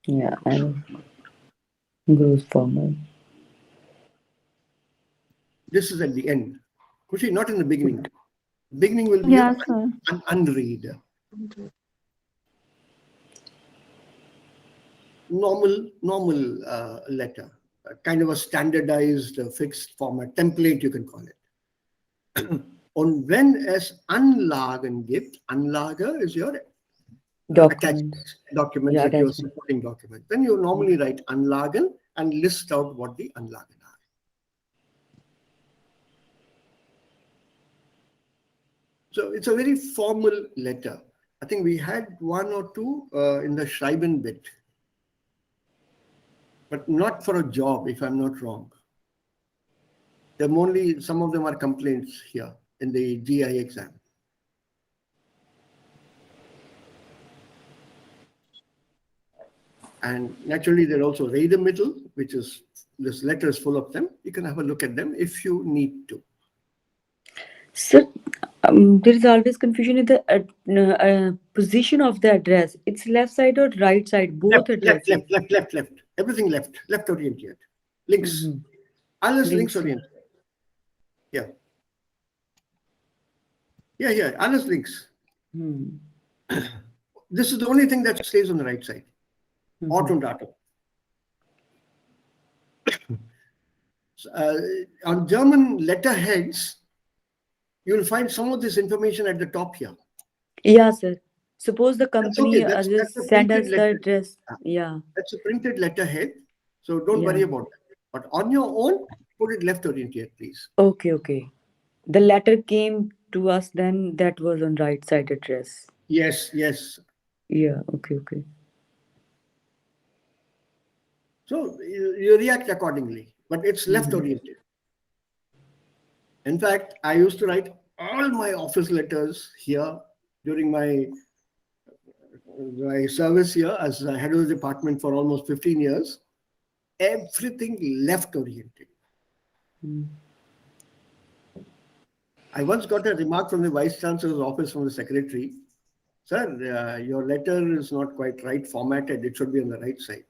Yeah, and gross formal. This is at the end. Kushi, not in the beginning. Beginning will be Yeah, an sir. unread. Normal letter, kind of a standardized, fixed format, template you can call it. Und wenn es Anlagen gibt, Anlage is your Documents. documents Yeah, that you're attachment. supporting document. Then you normally write Anlagen and list out what the Anlagen are. So it's a very formal letter. I think we had one or two in the Schreiben bit, but not for a job, if I'm not wrong. Some of them are complaints here in the GI exam. And naturally, there are also Redemittel, which is, this letter is full of them. You can have a look at them if you need to. So there is always confusion in the position of the address. It's left side or right side, both addresses. Left. Everything left oriented. Links. Alles links oriented. Yeah. Alles links. This is the only thing that stays on the right side. Ort und Datum. On German letterheads, you will find some of this information at the top here. Yeah, sir. Suppose the company That's just a send us printed the letter. address. Yeah. That's a printed letterhead, so don't worry about that. But on your own, put it left oriented, please. Okay. The letter came to us, then that was on right side address. Yes. Yeah, okay. So you react accordingly, but it's left oriented. In fact, I used to write all my office letters here during my service here as the head of the department for almost 15 years. Everything left oriented. I once got a remark from the Vice Chancellor's office from the secretary. Sir, your letter is not quite right formatted. It should be on the right side.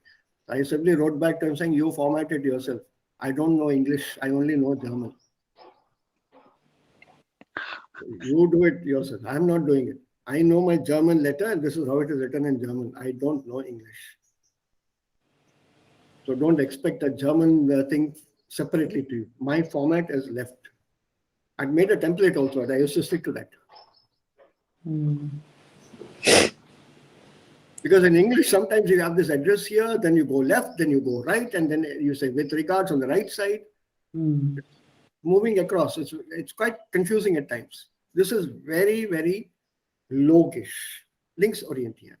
I simply wrote back to him saying, you formatted yourself. I don't know English. I only know German. You do it yourself. I'm not doing it. I know my German letter and this is how it is written in German. I don't know English. So don't expect a German thing separately to you. My format is left. I made a template also and I used to stick to that. Because in English, sometimes you have this address here, then you go left, then you go right, and then you say with regards on the right side. Moving across, it's quite confusing at times. This is very, very logisch, links oriented.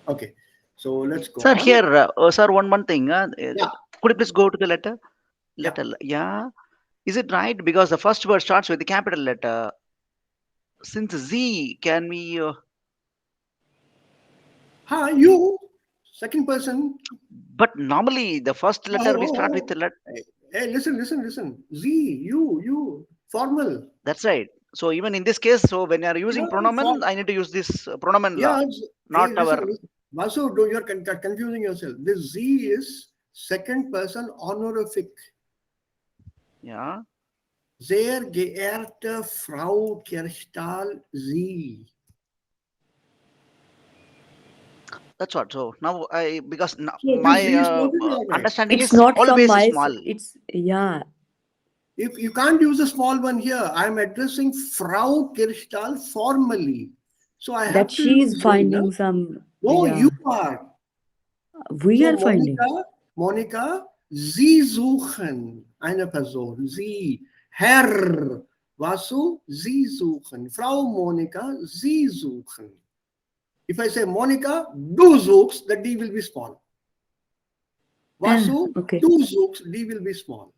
Okay, so let's go. Sir, on. here, sir, one thing. Could you please go to the letter? Yeah. Is it right? Because the first word starts with the capital letter. Since Z, can we... you, second person. But normally, the first letter we start with the letter. Hey, listen. Z, you, formal. That's right. So even in this case, so when you are using pronomen, I need to use this pronomen law, not our... Vasu, you're confusing yourself. This Z is second person honorific. Yeah. Sehr geehrte Frau Kerstal, Sie. That's what. So now because my understanding it's is not always from my small. It's If you can't use a small one here, I'm addressing Frau Kirstal formally. So I have that to she is use finding one, some. No, you are. We are finding. Monika, Sie suchen eine Person. Sie, Herr Vasu, Sie suchen. Frau Monika, Sie suchen. If I say Monica, du suchst, the D will be small. Vasu, du suchst, D will be small.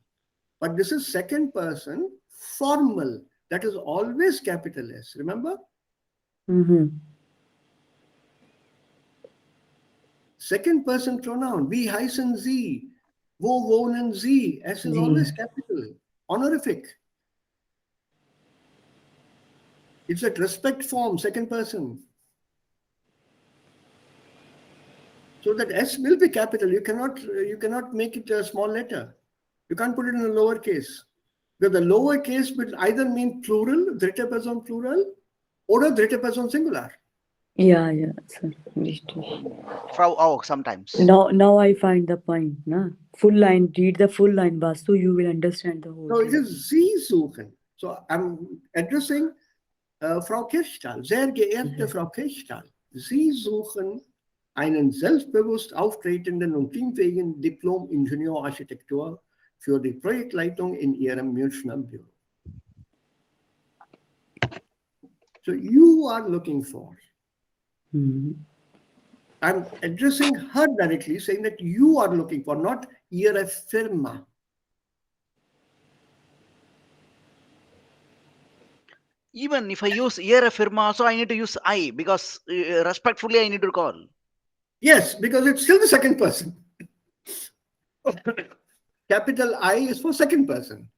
But this is second person formal. That is always capital S. Remember? Mm-hmm. Second person pronoun, we hyphen Z, wo, wohnen Sie. S is Z. always capital, honorific. It's like respect form, second person. So that S will be capital. You cannot make it a small letter. You can't put it in a lowercase. Because the lowercase will either mean plural, dritte Person plural, or dritte Person singular. Yeah, sir. Frau auch sometimes. Now I find the point. Na? Full line, read the full line, Vastu, you will understand the whole So it thing. is Sie suchen. So I'm addressing Frau Kirchtal. Sehr geehrte Frau Kirchtal, Sie suchen einen selbstbewusst auftretenden und teamfähigen Diplom-Ingenieur-Architektur für die Projektleitung in Ihrem Münchner Büro. So you are looking for. I'm addressing her directly, saying that you are looking for, not Ihre Firma. Even if I use Ihre Firma, so I need to use I, because respectfully I need to call. Yes, because it's still the second person. Capital I is for second person.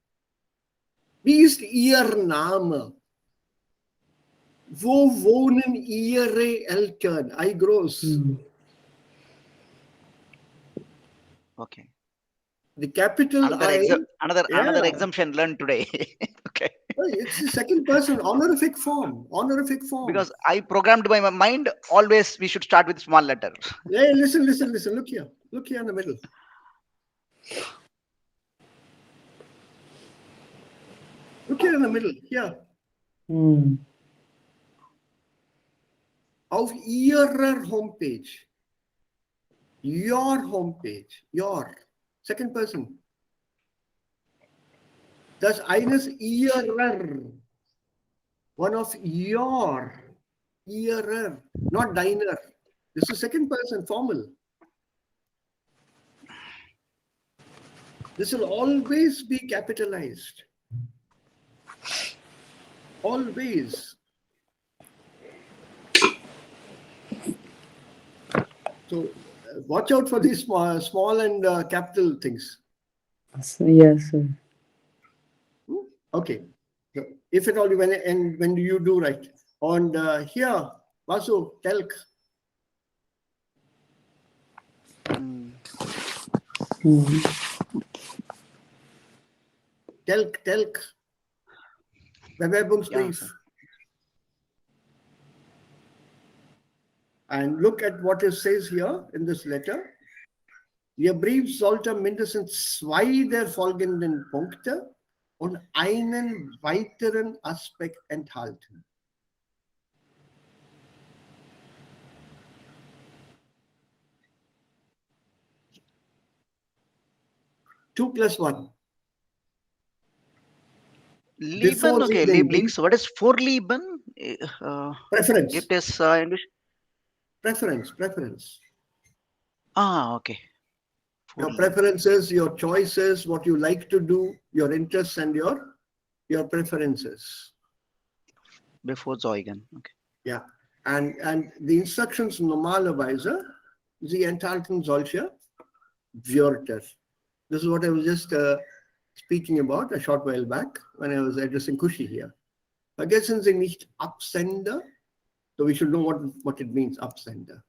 Wie ist Ihr Name? Wo wohnen Ihre Eltern? I groß. Okay. The capital another exemption learned today. Okay. It's the second person, honorific form. Because I programmed my mind, always we should start with small letter. Yeah, listen. Look here in the middle. Look here in the middle. Here. Auf Ihrer Homepage. Your homepage. Your. Second person. Das eines Ihrer. One of your. Ihrer. Not deiner. This is second person, formal. This will always be capitalized. Always. So watch out for these small and capital things. Yes, sir. Okay. So if at all, when do you do right? On here, Vasu, telk. Telk. Bewerbungsbrief. Yeah, and look at what it says here in this letter. Ihr Brief sollte mindestens 2 der folgenden Punkte und einen weiteren Aspekt enthalten. Two plus one. Lieben, okay, Lieblings. What is Vorlieben? Preference. It is English. Preference. Okay. Your preferences, your choices, what you like to do, your interests and your preferences. Before Zeugen. Okay. Yeah. And the instructions normalerweise, sie enthalten solche Wörter. This is what I was just speaking about a short while back when I was addressing Kushi here. Vergessen Sie nicht Absender. So we should know what it means, Absender.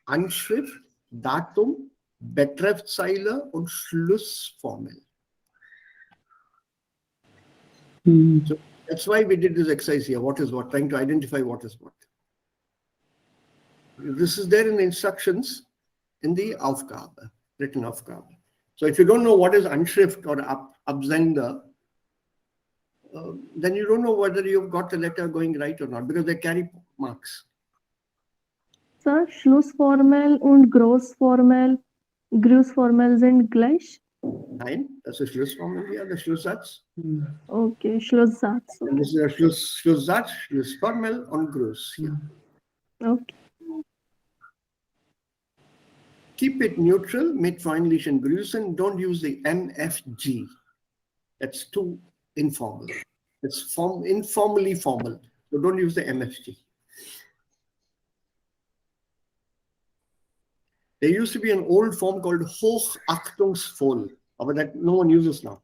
Anschrift, Datum, Betreffzeile und Schlussformel. So that's why we did this exercise here. What is what? Trying to identify what is what. This is there in the instructions in the Aufgabe, written Aufgabe. So if you don't know what is Anschrift or Absender, then you don't know whether you've got the letter going right or not, because they carry marks. Sir, Schlussformel und Großformel sind gleich? Nein, das ist Schlussformel hier, der Schlusssatz. Okay, Schlusssatz. Okay. Und das ist der Schlusssatz, Schlussformel und Groß hier. Okay. Keep it neutral, mit freundlichen Grüßen. Don't use the MFG. That's too informal. It's informally formal. So don't use the MFG. There used to be an old form called Hochachtungsvoll, but that no one uses now.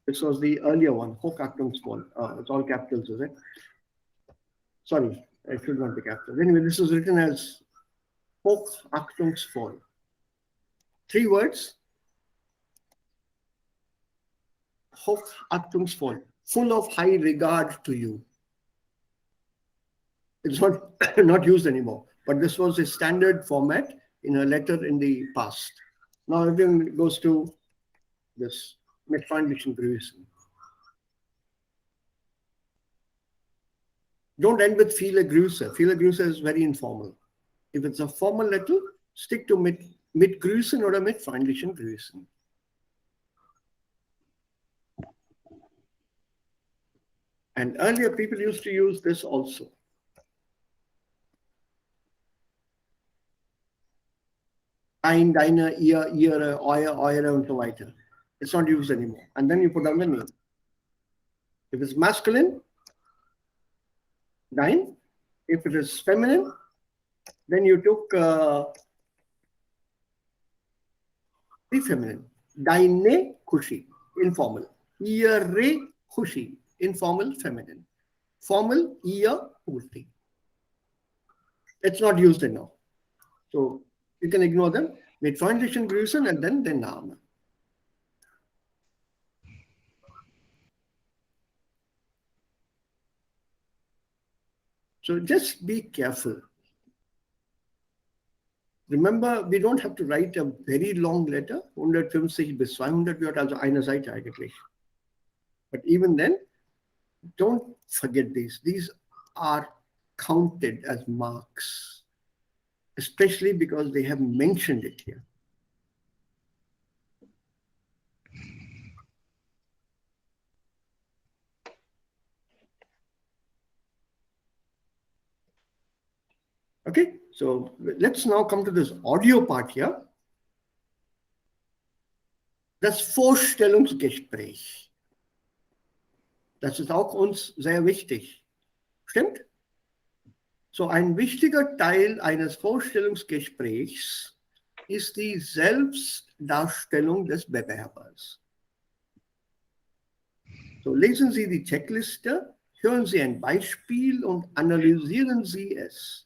This was the earlier one, Hochachtungsvoll. It's all capitals, is it? Sorry, it should not be capitals. Anyway, this is written as Hochachtungsvoll. 3 words. Hochachtungsvoll, full of high regard to you. It's not, not used anymore, but this was a standard format in a letter in the past. Now everything goes to this mit freundlichen Grüßen. Don't end with viele Grüße. Viele Grüße is very informal. If it's a formal letter, stick to mit Grüßen oder mit freundlichen Grüßen. And earlier people used to use this also. Ein, deine, ihr, ihre, euer, eure, und so weiter. It's not used anymore. And then you put down the name. If it's masculine, dein. If it is feminine, then you took the feminine. Deine Kushi, informal. Ihre Kushi, informal, feminine. Formal, ihr Kushi. It's not used anymore. So you can ignore them. Mit freundlichen Grüßen and then den Namen. So just be careful. Remember, we don't have to write a very long letter, 150 bis 200 Wörter, also eine Seite eigentlich. But even then, don't forget these. These are counted as marks, especially because they have mentioned it here. Okay, so let's now come to this audio part here. Das Vorstellungsgespräch. Das ist auch uns sehr wichtig. Stimmt? So ein wichtiger Teil eines Vorstellungsgesprächs ist die Selbstdarstellung des Bewerbers. So lesen Sie die Checkliste, hören Sie ein Beispiel und analysieren Sie es.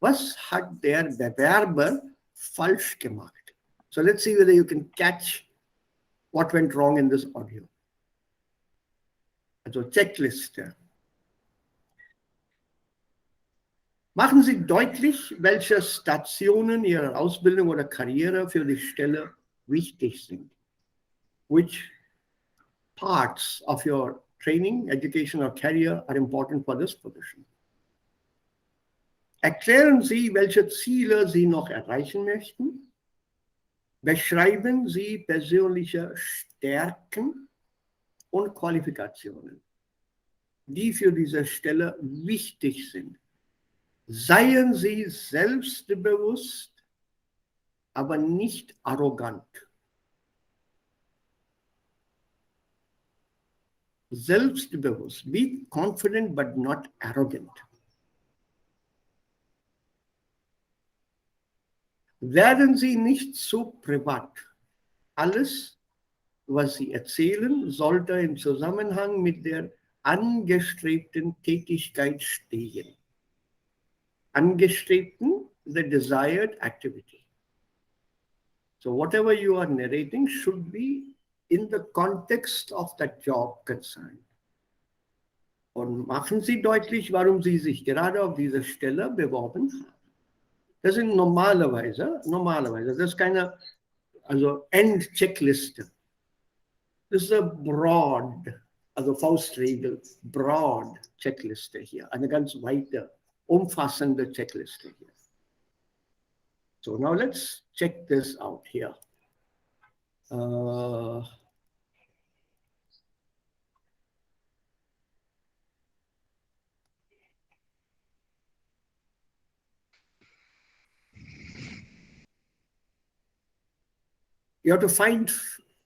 Was hat der Bewerber falsch gemacht? So let's see whether you can catch what went wrong in this audio. Also Checkliste. Machen Sie deutlich, welche Stationen Ihrer Ausbildung oder Karriere für die Stelle wichtig sind. Which parts of your training, education or career are important for this position. Erklären Sie, welche Ziele Sie noch erreichen möchten. Beschreiben Sie persönliche Stärken und Qualifikationen, die für diese Stelle wichtig sind. Seien Sie selbstbewusst, aber nicht arrogant. Selbstbewusst. Be confident, but not arrogant. Werden Sie nicht zu privat. Alles, was Sie erzählen, sollte im Zusammenhang mit der angestrebten Tätigkeit stehen. Angestrebten, the desired activity. So whatever you are narrating should be in the context of that job concerned. Und machen Sie deutlich, warum Sie sich gerade auf diese Stelle beworben haben. Das sind normalerweise, das ist keine End-Checkliste. Das ist eine broad, also Faustregel, broad Checkliste hier, eine ganz weite, umfassende Checkliste hier. So now let's check this out here. You have to find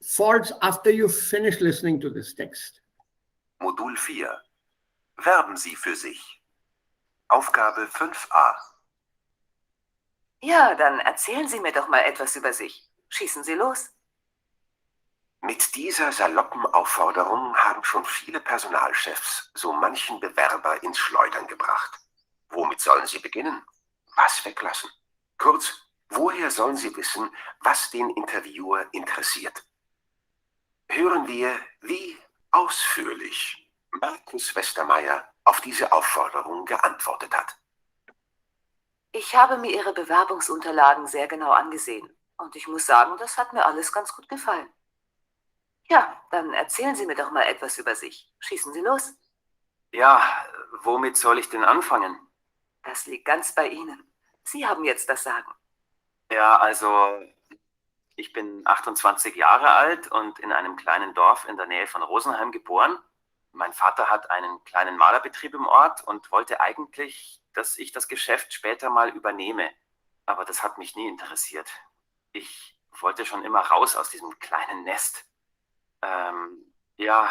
faults after you finish listening to this text. Modul 4. Werben Sie für sich. Aufgabe 5a. Ja, dann erzählen Sie mir doch mal etwas über sich. Schießen Sie los. Mit dieser saloppen Aufforderung haben schon viele Personalchefs so manchen Bewerber ins Schleudern gebracht. Womit sollen sie beginnen? Was weglassen? Kurz, woher sollen sie wissen, was den Interviewer interessiert? Hören wir, wie ausführlich Markus Westermeier auf diese Aufforderung geantwortet hat. Ich habe mir Ihre Bewerbungsunterlagen sehr genau angesehen. Und ich muss sagen, das hat mir alles ganz gut gefallen. Ja, dann erzählen Sie mir doch mal etwas über sich. Schießen Sie los. Ja, womit soll ich denn anfangen? Das liegt ganz bei Ihnen. Sie haben jetzt das Sagen. Ja, also ich bin 28 Jahre alt und in einem kleinen Dorf in der Nähe von Rosenheim geboren. Mein Vater hat einen kleinen Malerbetrieb im Ort und wollte eigentlich, dass ich das Geschäft später mal übernehme. Aber das hat mich nie interessiert. Ich wollte schon immer raus aus diesem kleinen Nest. Ja,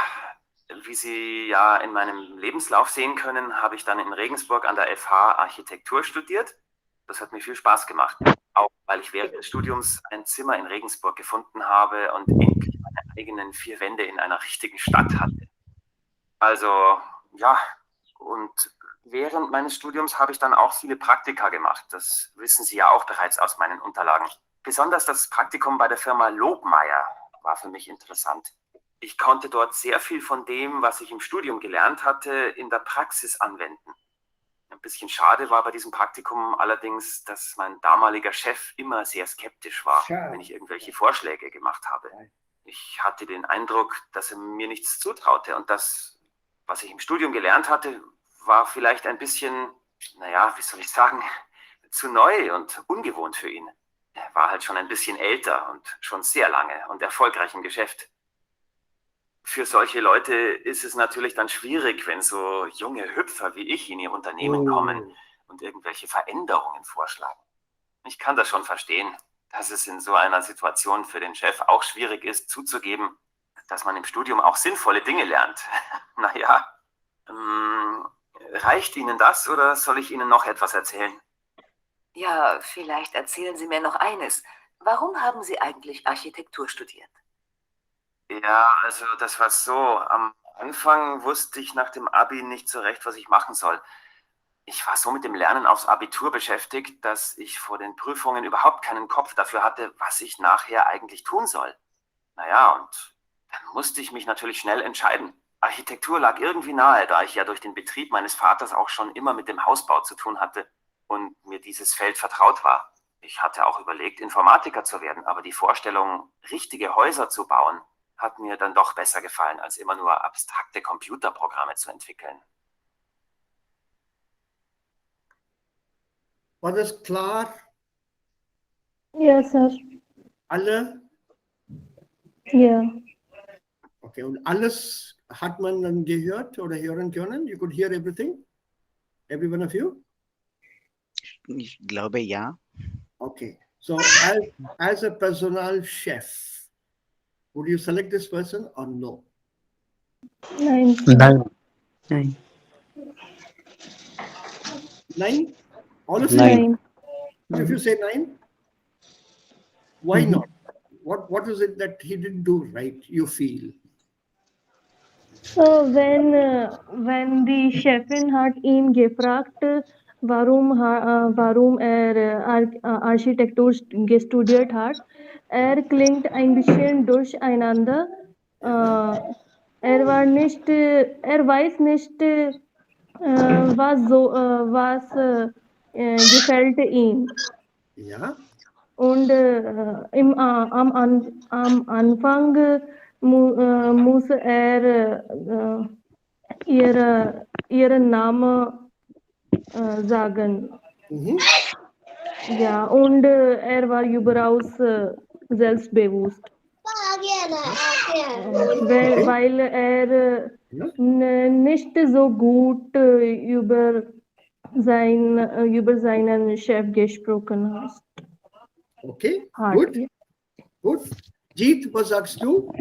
wie Sie ja in meinem Lebenslauf sehen können, habe ich dann in Regensburg an der FH Architektur studiert. Das hat mir viel Spaß gemacht, auch weil ich während des Studiums ein Zimmer in Regensburg gefunden habe und endlich meine eigenen 4 Wände in einer richtigen Stadt hatte. Also, ja, und während meines Studiums habe ich dann auch viele Praktika gemacht. Das wissen Sie ja auch bereits aus meinen Unterlagen. Besonders das Praktikum bei der Firma Lobmeier war für mich interessant. Ich konnte dort sehr viel von dem, was ich im Studium gelernt hatte, in der Praxis anwenden. Ein bisschen schade war bei diesem Praktikum allerdings, dass mein damaliger Chef immer sehr skeptisch war, wenn ich irgendwelche Vorschläge gemacht habe. Ich hatte den Eindruck, dass er mir nichts zutraute und das, was ich im Studium gelernt hatte, war vielleicht ein bisschen, naja, wie soll ich sagen, zu neu und ungewohnt für ihn. Er war halt schon ein bisschen älter und schon sehr lange und erfolgreich im Geschäft. Für solche Leute ist es natürlich dann schwierig, wenn so junge Hüpfer wie ich in ihr Unternehmen kommen und irgendwelche Veränderungen vorschlagen. Ich kann das schon verstehen, dass es in so einer Situation für den Chef auch schwierig ist, zuzugeben, dass man im Studium auch sinnvolle Dinge lernt. Naja, reicht Ihnen das oder soll ich Ihnen noch etwas erzählen? Ja, vielleicht erzählen Sie mir noch eines. Warum haben Sie eigentlich Architektur studiert? Ja, also das war so. Am Anfang wusste ich nach dem Abi nicht so recht, was ich machen soll. Ich war so mit dem Lernen aufs Abitur beschäftigt, dass ich vor den Prüfungen überhaupt keinen Kopf dafür hatte, was ich nachher eigentlich tun soll. Naja, und dann musste ich mich natürlich schnell entscheiden. Architektur lag irgendwie nahe, da ich ja durch den Betrieb meines Vaters auch schon immer mit dem Hausbau zu tun hatte und mir dieses Feld vertraut war. Ich hatte auch überlegt, Informatiker zu werden, aber die Vorstellung, richtige Häuser zu bauen, hat mir dann doch besser gefallen, als immer nur abstrakte Computerprogramme zu entwickeln. War das klar? Yes, sir. Alle? Yeah. Okay, und alles hat man dann gehört oder hören können? You could hear everything? Every one of you? Ich glaube, ja. Okay, so as a personal chef, would you select this person or no? Nine. Nine. Nine? All of you? Nine. So if you say nine, why not? What is it that he didn't do right, you feel? So when die Chefin hat ihn gefragt, warum Architektur studiert hat, klingt ein bisschen durcheinander. Er weiß nicht, was gefällt ihm. Ja. Und am Anfang muss ihren Namen sagen. Ja, und er war überaus selbstbewusst. Weil er nicht so gut über seinen Chef gesprochen hat. Okay, gut. Ja. Gut. Jeet, was sagst du?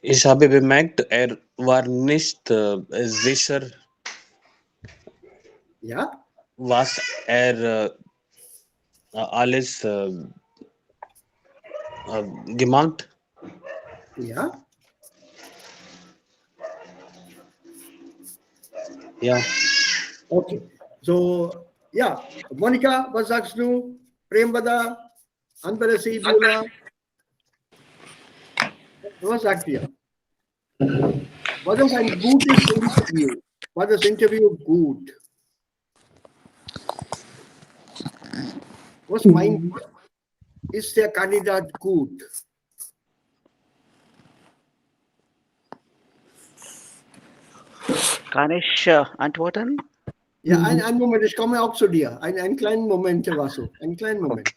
Ich habe bemerkt, er war nicht sicher, Ja, was er alles gemacht. ja. Ja. Okay. So, ja. Monika, was sagst du? Prembada, Antarasi, Beulah. Was sagt ihr? War das ein gutes Interview? War das Interview gut? Was meint ihr? Ist der Kandidat gut? Kann ich antworten? Ja, einen Moment, ich komme auch zu dir. Einen kleinen Moment, Vasu. Einen kleinen Moment.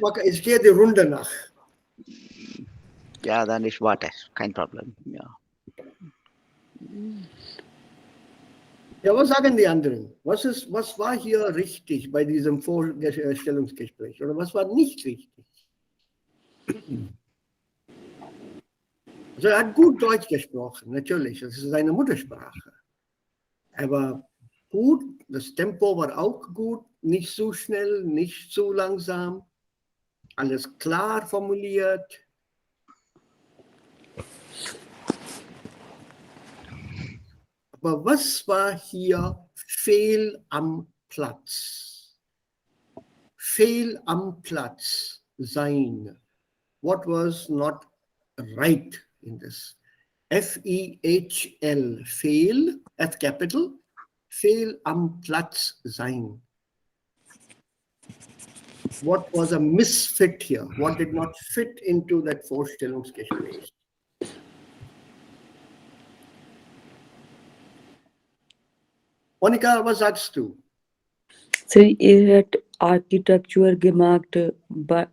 Okay. Ich gehe die Runde nach. Ja, dann ich warte. Kein Problem. Ja. Ja, was sagen die anderen? Was war hier richtig bei diesem Vorstellungsgespräch? Oder was war nicht richtig? Also er hat gut Deutsch gesprochen, natürlich. Das ist seine Muttersprache. Aber gut, das Tempo war auch gut, nicht zu schnell, nicht zu langsam. Alles klar formuliert. Aber was war hier fehl am Platz? Fehl am Platz sein. What was not right in this? F-E-H-L, fehl, F capital, fehl am Platz sein. What was a misfit here? What did not fit into that Vorstellungsgespräch? Monika, was sagst du? So, er hat Architektur gemacht,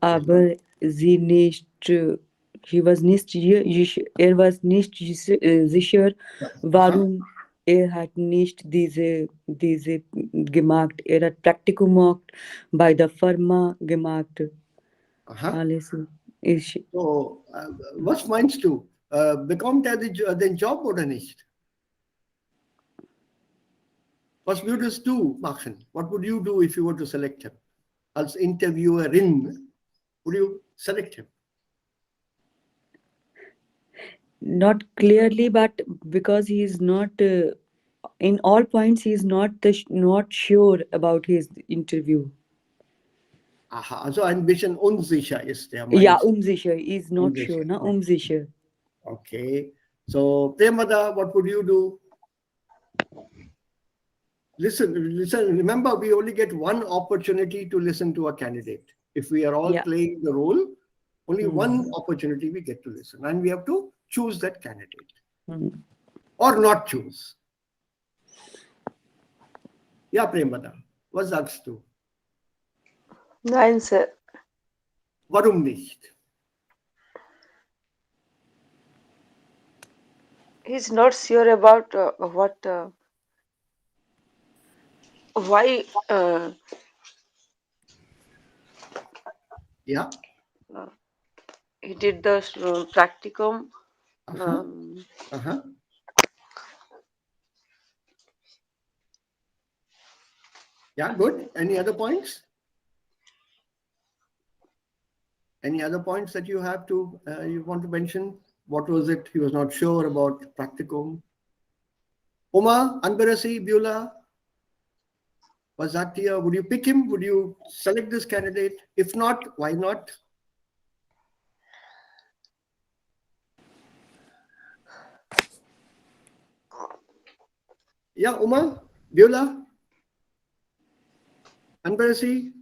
aber sie nicht, er war nicht sicher, warum er hat nicht diese gemacht. Er hat Praktikum gemacht, bei der Firma gemacht. Aha. Alles. So, was meinst du? Bekommt er den Job oder nicht? Was würdest du machen? What would you do if you were to select him? Als Interviewerin, would you select him? Not clearly, but because he is not, in all points, he is not sure about his interview. Aha, also ein bisschen unsicher ist der. Ja, unsicher. He is not sure, na, unsicher. Okay. So, Premada, what would you do? Listen, remember, we only get one opportunity to listen to a candidate. If we are all playing the role, only one opportunity we get to listen. And we have to choose that candidate. Or not choose. Ja, Premada, was sagst du? Nein, Sir. Warum nicht? He's not sure about why. Yeah. He did the practicum. Yeah, good. Any other points? Any other points that you have to, you want to mention? What was it he was not sure about practicum? Uma, Anbarasi, Beulah, Vazatia, would you pick him? Would you select this candidate? If not, why not? Yeah, Uma, Beulah, Anbarasi,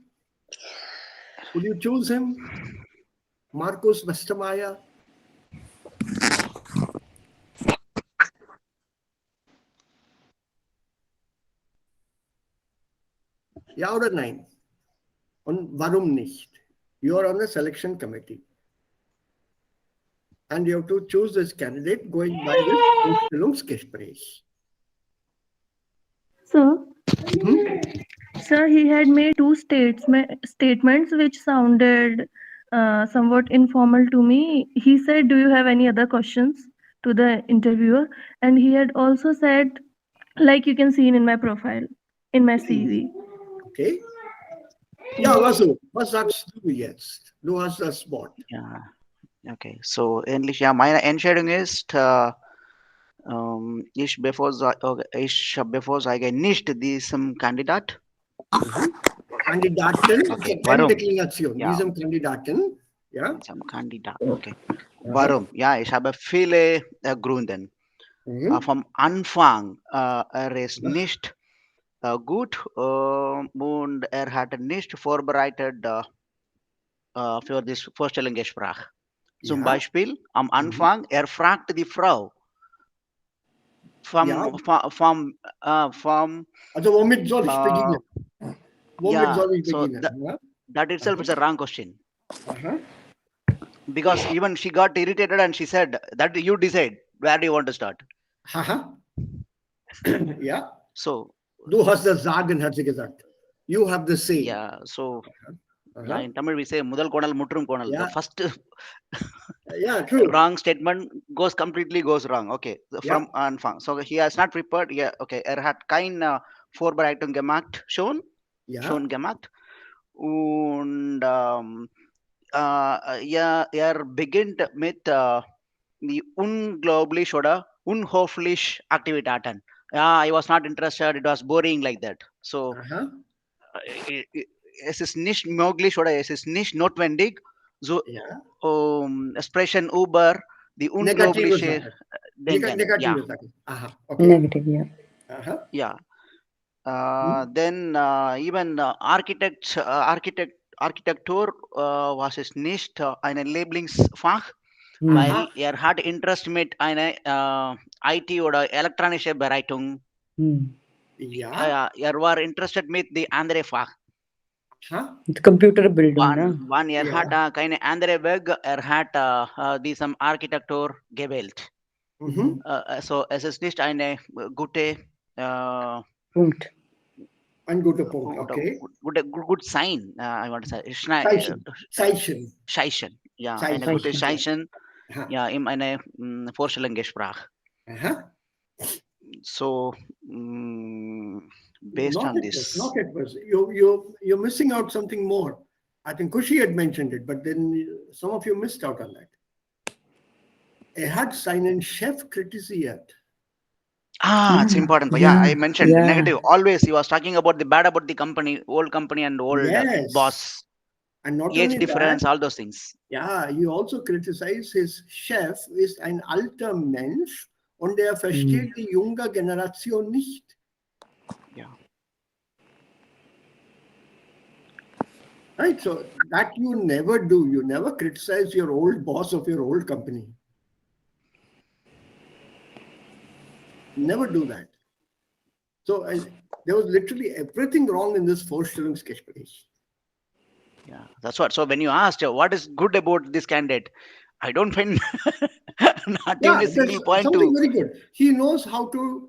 would you choose him? Marcus Vestamaya? Ja oder nein? Und warum nicht? You are on the selection committee. And you have to choose this candidate going by this Vorstellungsgespräch. So, sir, he had made two statements which sounded somewhat informal to me. He said, "Do you have any other questions?" to the interviewer, and he had also said, like you can see in my profile, in my CV. Okay. Ja, also, was sagst du jetzt? Du hast das Wort. Ja, okay. So ähnlich, ja, meine Entscheidung ist, ich bevorzuge nicht diesem Kandidat. Kandidaten, Okay, keine warum? Deklination, Ja, diesem Kandidaten, ja. diesem Kandidat, okay. Warum? Ja, ich habe viele Gründe. Vom Anfang, er ist nicht gut und er hat nicht vorbereitet für das Vorstellungsgespräch. Zum Beispiel am Anfang, er fragte die Frau vom, also womit soll ich beginnen? Womit soll ich so beginnen? that itself is a wrong question. Because even she got irritated and she said that you decide where do you want to start. Ja. So du hast das Sagen, hat sie gesagt. You have the say. Yeah, so yeah, in Tamil we say Mudal Konal Mutrum Konal. The first true. wrong statement completely goes wrong. Okay, from Anfang. So he has not prepared. Yeah, okay. Er hat kein Vorbereitung gemacht schon. Schon gemacht. Und er beginnt mit die unglaublich oder unhofflich Aktivitäten. Yeah, I was not interested. It was boring like that. So es ist nicht möglich oder es ist nicht notwendig, so Expression über die unglaubliche Denken. Negative Sachen. Aha, okay. Negative, yeah. Then even Architektur was es nicht ein Lieblingsfach, weil hat Interest mit einer IT oder elektronische Bereitung. Er war interested mit die andere Fach. Computerbildung. One hat keine andere Weg, hat diesem Architektur gewählt. So es ist nicht eine gute Punkt. Ein guter Punkt, okay. Good sign, I want to say. Zeichen. Ja, eine gute Zeichen. Ja, in eine Vorstellungsgespräch. So, based on this. Not at first. You're missing out something more. I think Kushi had mentioned it, but then some of you missed out on that. Hat seinen Chef kritisiert. It's important. But I mentioned negative. Always he was talking about the bad about the company, old company and old boss. And not age only difference, that, all those things. Yeah, he also criticized his Chef ist ein alter Mensch und er versteht die junge Generation nicht. Yeah. Right, so that you never do. You never criticize your old boss of your old company. Never do that. So there was literally everything wrong in this Vorstellungsgespräch. Yeah, that's what. So when you asked what is good about this candidate, I don't find not even a single point something very good. He knows how to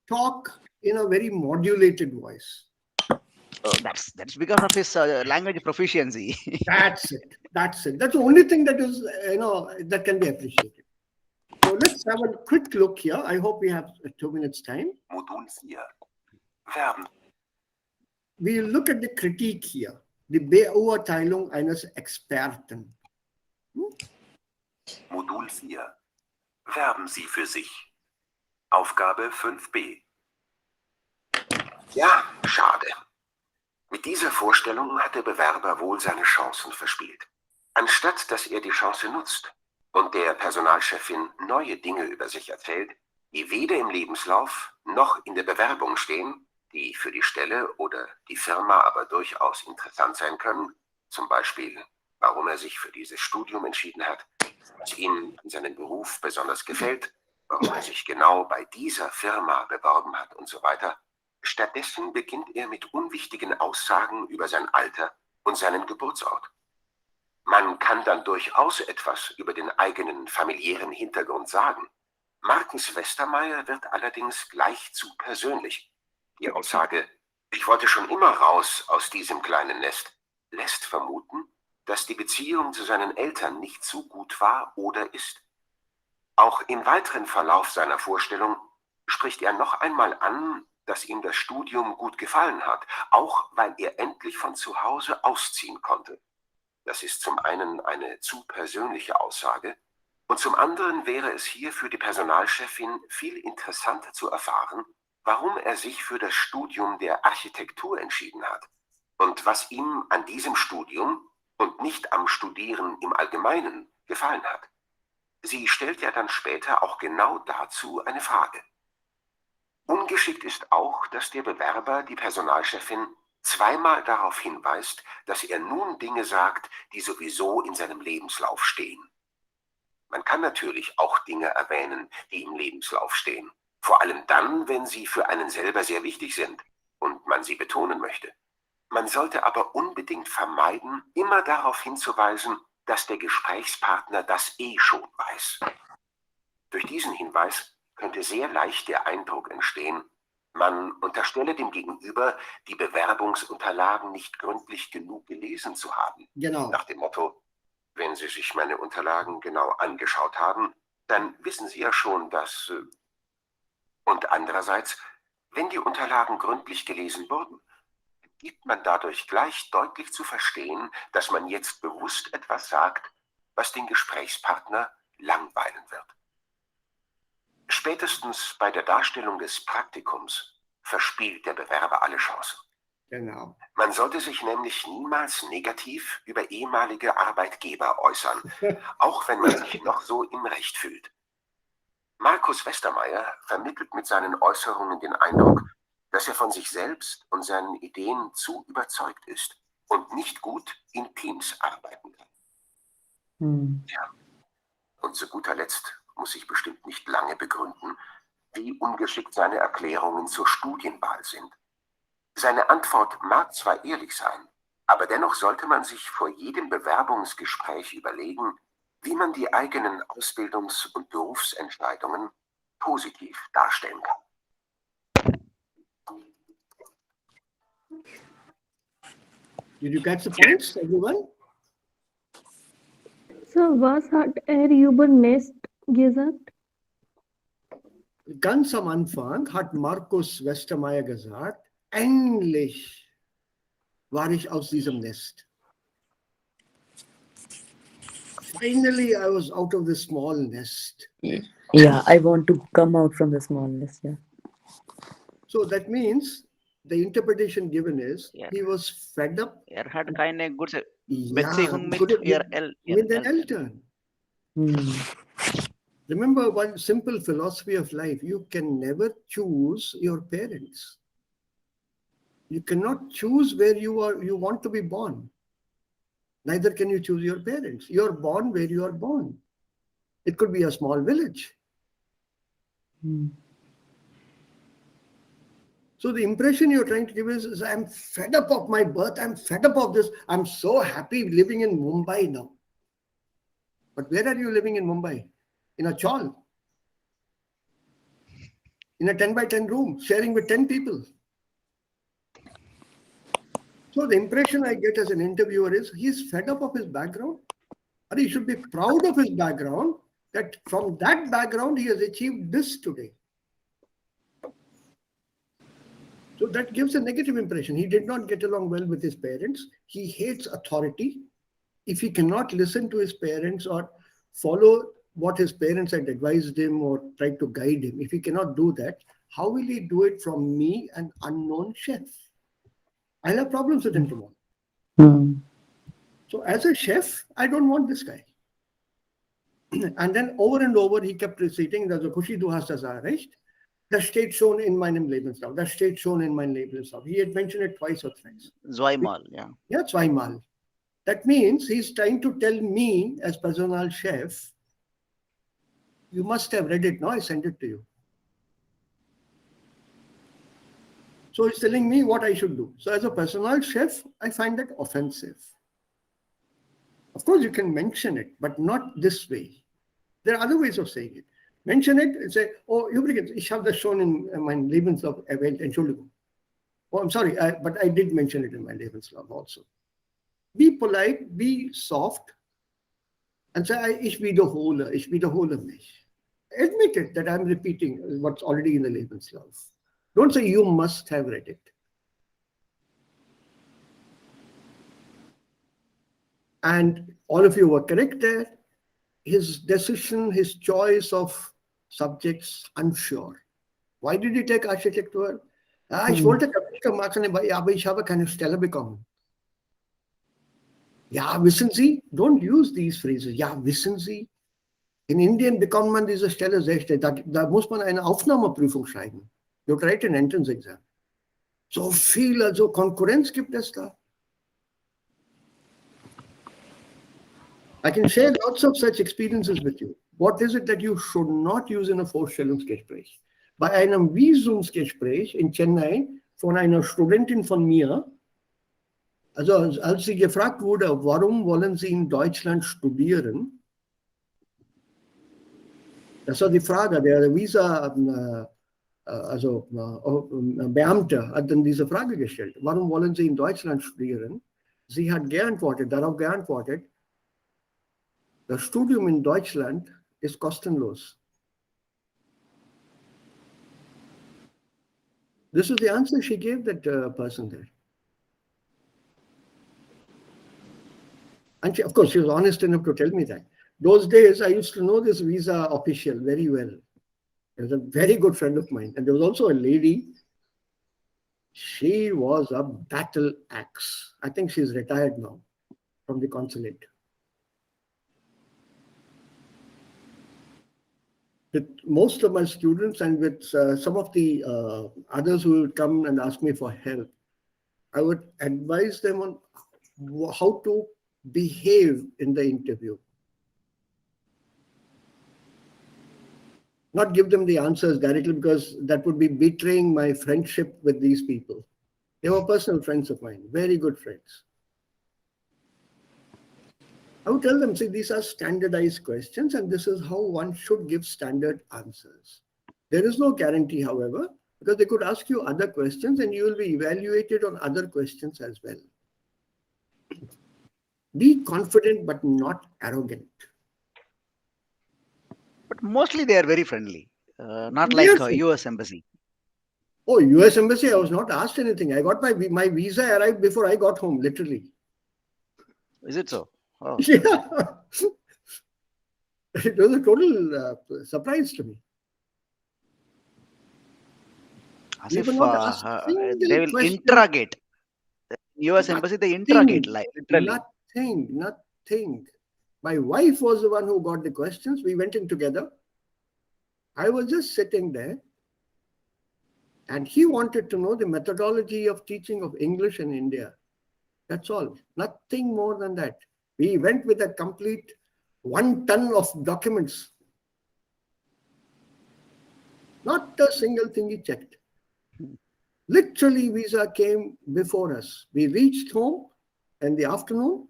talk in a very modulated voice. That's because of his language proficiency. That's it. That's the only thing that is that can be appreciated. So let's have a quick look here. I hope we have 2 minutes time. Modul 4. Verben. We'll look at the critique here. Die Beurteilung eines Experten. Modul 4. Werben Sie für sich. Aufgabe 5b. Ja, schade. Mit dieser Vorstellung hat der Bewerber wohl seine Chancen verspielt. Anstatt dass er die Chance nutzt und der Personalchefin neue Dinge über sich erzählt, die weder im Lebenslauf noch in der Bewerbung stehen, die für die Stelle oder die Firma aber durchaus interessant sein können, zum Beispiel, warum er sich für dieses Studium entschieden hat, was ihm in seinem Beruf besonders gefällt, warum er sich genau bei dieser Firma beworben hat und so weiter. Stattdessen beginnt er mit unwichtigen Aussagen über sein Alter und seinen Geburtsort. Man kann dann durchaus etwas über den eigenen familiären Hintergrund sagen. Markens Westermeier wird allerdings gleich zu persönlich. Die Aussage, ich wollte schon immer raus aus diesem kleinen Nest, lässt vermuten, dass die Beziehung zu seinen Eltern nicht so gut war oder ist. Auch im weiteren Verlauf seiner Vorstellung spricht er noch einmal an, dass ihm das Studium gut gefallen hat, auch weil er endlich von zu Hause ausziehen konnte. Das ist zum einen eine zu persönliche Aussage und zum anderen wäre es hier für die Personalchefin viel interessanter zu erfahren, warum er sich für das Studium der Architektur entschieden hat und was ihm an diesem Studium und nicht am Studieren im Allgemeinen gefallen hat. Sie stellt ja dann später auch genau dazu eine Frage. Ungeschickt ist auch, dass der Bewerber die Personalchefin zweimal darauf hinweist, dass er nun Dinge sagt, die sowieso in seinem Lebenslauf stehen. Man kann natürlich auch Dinge erwähnen, die im Lebenslauf stehen. Vor allem dann, wenn sie für einen selber sehr wichtig sind und man sie betonen möchte. Man sollte aber unbedingt vermeiden, immer darauf hinzuweisen, dass der Gesprächspartner das schon weiß. Durch diesen Hinweis könnte sehr leicht der Eindruck entstehen, man unterstelle dem Gegenüber, die Bewerbungsunterlagen nicht gründlich genug gelesen zu haben. Genau. Nach dem Motto, wenn Sie sich meine Unterlagen genau angeschaut haben, dann wissen Sie ja schon, dass... Und andererseits, wenn die Unterlagen gründlich gelesen wurden, gibt man dadurch gleich deutlich zu verstehen, dass man jetzt bewusst etwas sagt, was den Gesprächspartner langweilen wird. Spätestens bei der Darstellung des Praktikums verspielt der Bewerber alle Chancen. Genau. Man sollte sich nämlich niemals negativ über ehemalige Arbeitgeber äußern, auch wenn man sich noch so im Recht fühlt. Markus Westermeier vermittelt mit seinen Äußerungen den Eindruck, dass er von sich selbst und seinen Ideen zu überzeugt ist und nicht gut in Teams arbeiten kann. Ja. Und zu guter Letzt muss ich bestimmt nicht lange begründen, wie ungeschickt seine Erklärungen zur Studienwahl sind. Seine Antwort mag zwar ehrlich sein, aber dennoch sollte man sich vor jedem Bewerbungsgespräch überlegen, wie man die eigenen Ausbildungs- und Berufsentscheidungen positiv darstellen kann. Did you catch the points, everyone? So, was hat er über Nest gesagt? Ganz am Anfang hat Markus Westermeier gesagt, endlich war ich aus diesem Nest. Finally, I was out of the small nest. Yeah, I want to come out from the smallness. Yeah. So that means the interpretation given is Yeah. he was fed up. Had keine gute Yeah, Beziehung mit good ihr with an Eltern. Remember one simple philosophy of life. You can never choose your parents. You cannot choose where you want to be born. Neither can you choose your parents. You are born where you are born. It could be a small village. So the impression you're trying to give is I'm fed up of my birth. I'm fed up of this. I'm so happy living in Mumbai now. But where are you living in Mumbai? In a chawl. In a 10 by 10 room, sharing with 10 people. So the impression I get as an interviewer is he's fed up of his background. Or he should be proud of his background, that from that background he has achieved this today. So that gives a negative impression. He did not get along well with his parents. He hates authority. If he cannot listen to his parents or follow what his parents had advised him or tried to guide him, if he cannot do that, how will he do it from me, an unknown chef? I'll have problems with him tomorrow. So as a chef, I don't want this guy. And then over and over, he kept repeating, also, du hast das erreicht. Das steht schon in meinem Lebenslauf. Das steht schon in meinem Lebenslauf. He had mentioned it twice or thrice. Zweimal, yeah. Yeah, zweimal. That means he's trying to tell me as personal chef, you must have read it, no? I sent it to you. So he's telling me what I should do. So as a personal chef, I find that offensive. Of course, you can mention it, but not this way. There are other ways of saying it. Mention it and say, oh, übrigens, ich habe das schon in mein Lebenslauf erwähnt, Entschuldigung. Oh, I'm sorry, but I did mention it in my Lebenslauf also. Be polite, be soft, and say, ich wiederhole mich. Admit it that I'm repeating what's already in the Lebenslauf. Don't say you must have read it. And all of you were correct there. His decision, his choice of subjects, unsure. Why did he take Architektur? Ich wollte Computer machen, aber ich habe keine Stelle bekommen. Ja, wissen Sie? Don't use these phrases. Ja, wissen Sie? In Indien bekommt man diese Stelle sehr schnell. Da muss man eine Aufnahmeprüfung schreiben. You write an entrance exam. So viel, also Konkurrenz gibt es da. I can share lots of such experiences with you. What is it that you should not use in a Vorstellungsgespräch? Bei einem Visumsgespräch in Chennai von einer Studentin von mir, also als sie gefragt wurde, warum wollen Sie in Deutschland studieren? Das war die Frage, der Visa, Beamter hat dann diese Frage gestellt. Warum wollen Sie in Deutschland studieren? Sie hat darauf geantwortet, das Studium in Deutschland ist kostenlos. This is the answer she gave that person there. And she, of course, she was honest enough to tell me that. Those days, I used to know this visa official very well. He was a very good friend of mine. And there was also a lady. She was a battle axe. I think she's retired now from the consulate. With most of my students and with some of the others who would come and ask me for help, I would advise them on how to behave in the interview. Not give them the answers directly, because that would be betraying my friendship with these people. They were personal friends of mine, very good friends. I would tell them, see, these are standardized questions and this is how one should give standard answers. There is no guarantee, however, because they could ask you other questions and you will be evaluated on other questions as well. Be confident but not arrogant. But mostly they are very friendly, not like Yes. US Embassy. Oh, US Embassy, I was not asked anything. I got my visa arrived before I got home, literally. Is it so? Oh. Yeah. It was a total surprise to me. As You if were not asked a single they will question. interrogate. US Embassy, they interrogate, like literally. Nothing. My wife was the one who got the questions. We went in together. I was just sitting there. And he wanted to know the methodology of teaching of English in India. That's all. Nothing more than that. We went with a complete 1 ton of documents. Not a single thing he checked. Literally, visa came before us. We reached home in the afternoon,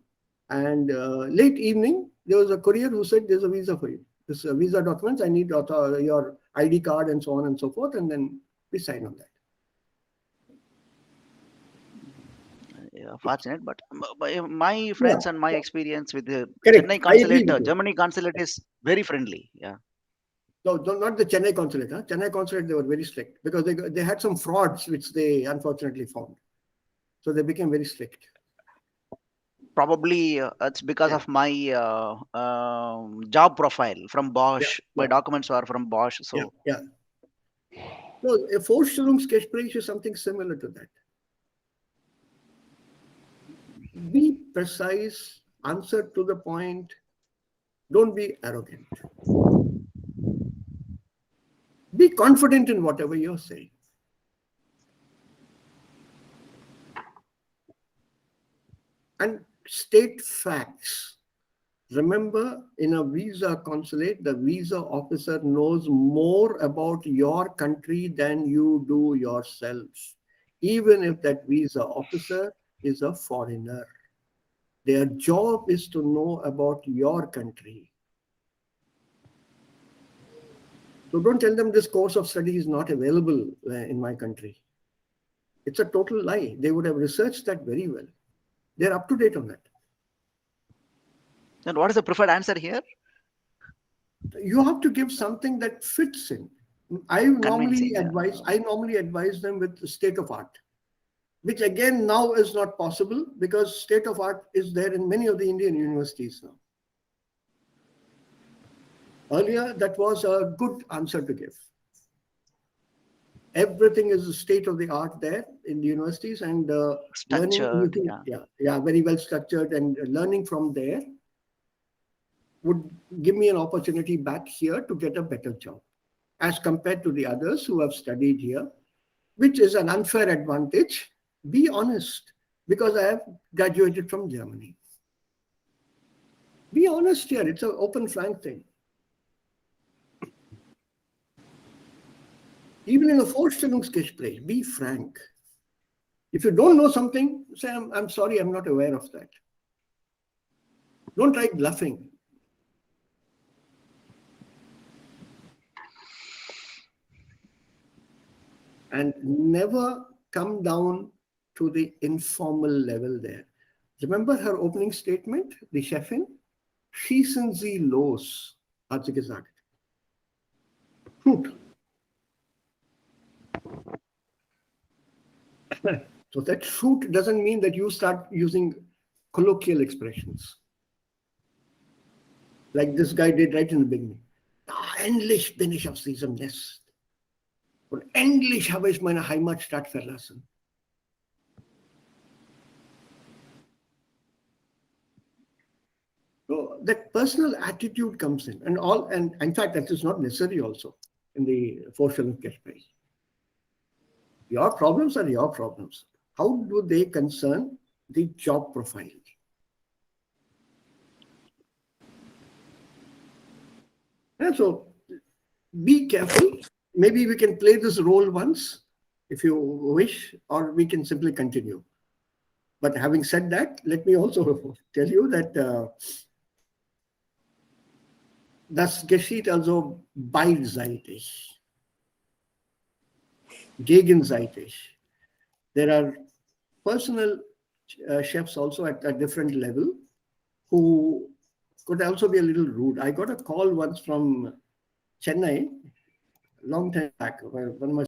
and late evening, there was a courier who said, there's a visa for you. This visa documents, I need your ID card and so on and so forth. And then we sign on that. Yeah, fortunate, but my friends and my experience with the Correct. Chennai I agree consulate, with you. Germany consulate is very friendly. Yeah. No, not the Chennai consulate. Huh? Chennai consulate, they were very strict because they had some frauds which they unfortunately found. So they became very strict. Probably it's because of my job profile from Bosch. My documents were from Bosch. So yeah. No, a Vorstellungsgespräch is something similar to that. Be precise, answer to the point. Don't be arrogant. Be confident in whatever you're saying. And state facts. Remember, in a visa consulate, the visa officer knows more about your country than you do yourself, even if that visa officer is a foreigner. Their job is to know about your country. So don't tell them this course of study is not available in my country. It's a total lie. They would have researched that very well. They're up to date on that. Then what is the preferred answer here? You have to give something that fits in. I normally Convincing. advise them with the state of art, which again now is not possible because state of art is there in many of the Indian universities now. Earlier, that was a good answer to give. Everything is state of the art there in the universities, and learning Structured, using, very well structured, and learning from there would give me an opportunity back here to get a better job as compared to the others who have studied here, which is an unfair advantage. Be honest, because I have graduated from Germany. Be honest here. It's an open, frank thing. Even in a Vorstellungsgespräch, be frank. If you don't know something, say, I'm sorry, I'm not aware of that. Don't try bluffing. And never come down to the informal level there. Remember her opening statement, die Chefin? Schießen Sie los, hat sie gesagt. Shoot. So that shoot doesn't mean that you start using colloquial expressions. Like this guy did right in the beginning. Endlich bin ich aus diesem Nest. Und endlich habe ich meine Heimatstadt verlassen. So that personal attitude comes in, and in fact, that is not necessary also in the Vorstellungsgespräch. Your problems are your problems. How do they concern the job profile? And so be careful. Maybe we can play this role once if you wish, or we can simply continue. But having said that, let me also tell you that das geschieht also beidseitig, gegenseitig. There are personal chefs also at a different level who could also be a little rude. I got a call once from Chennai, long time back, one of my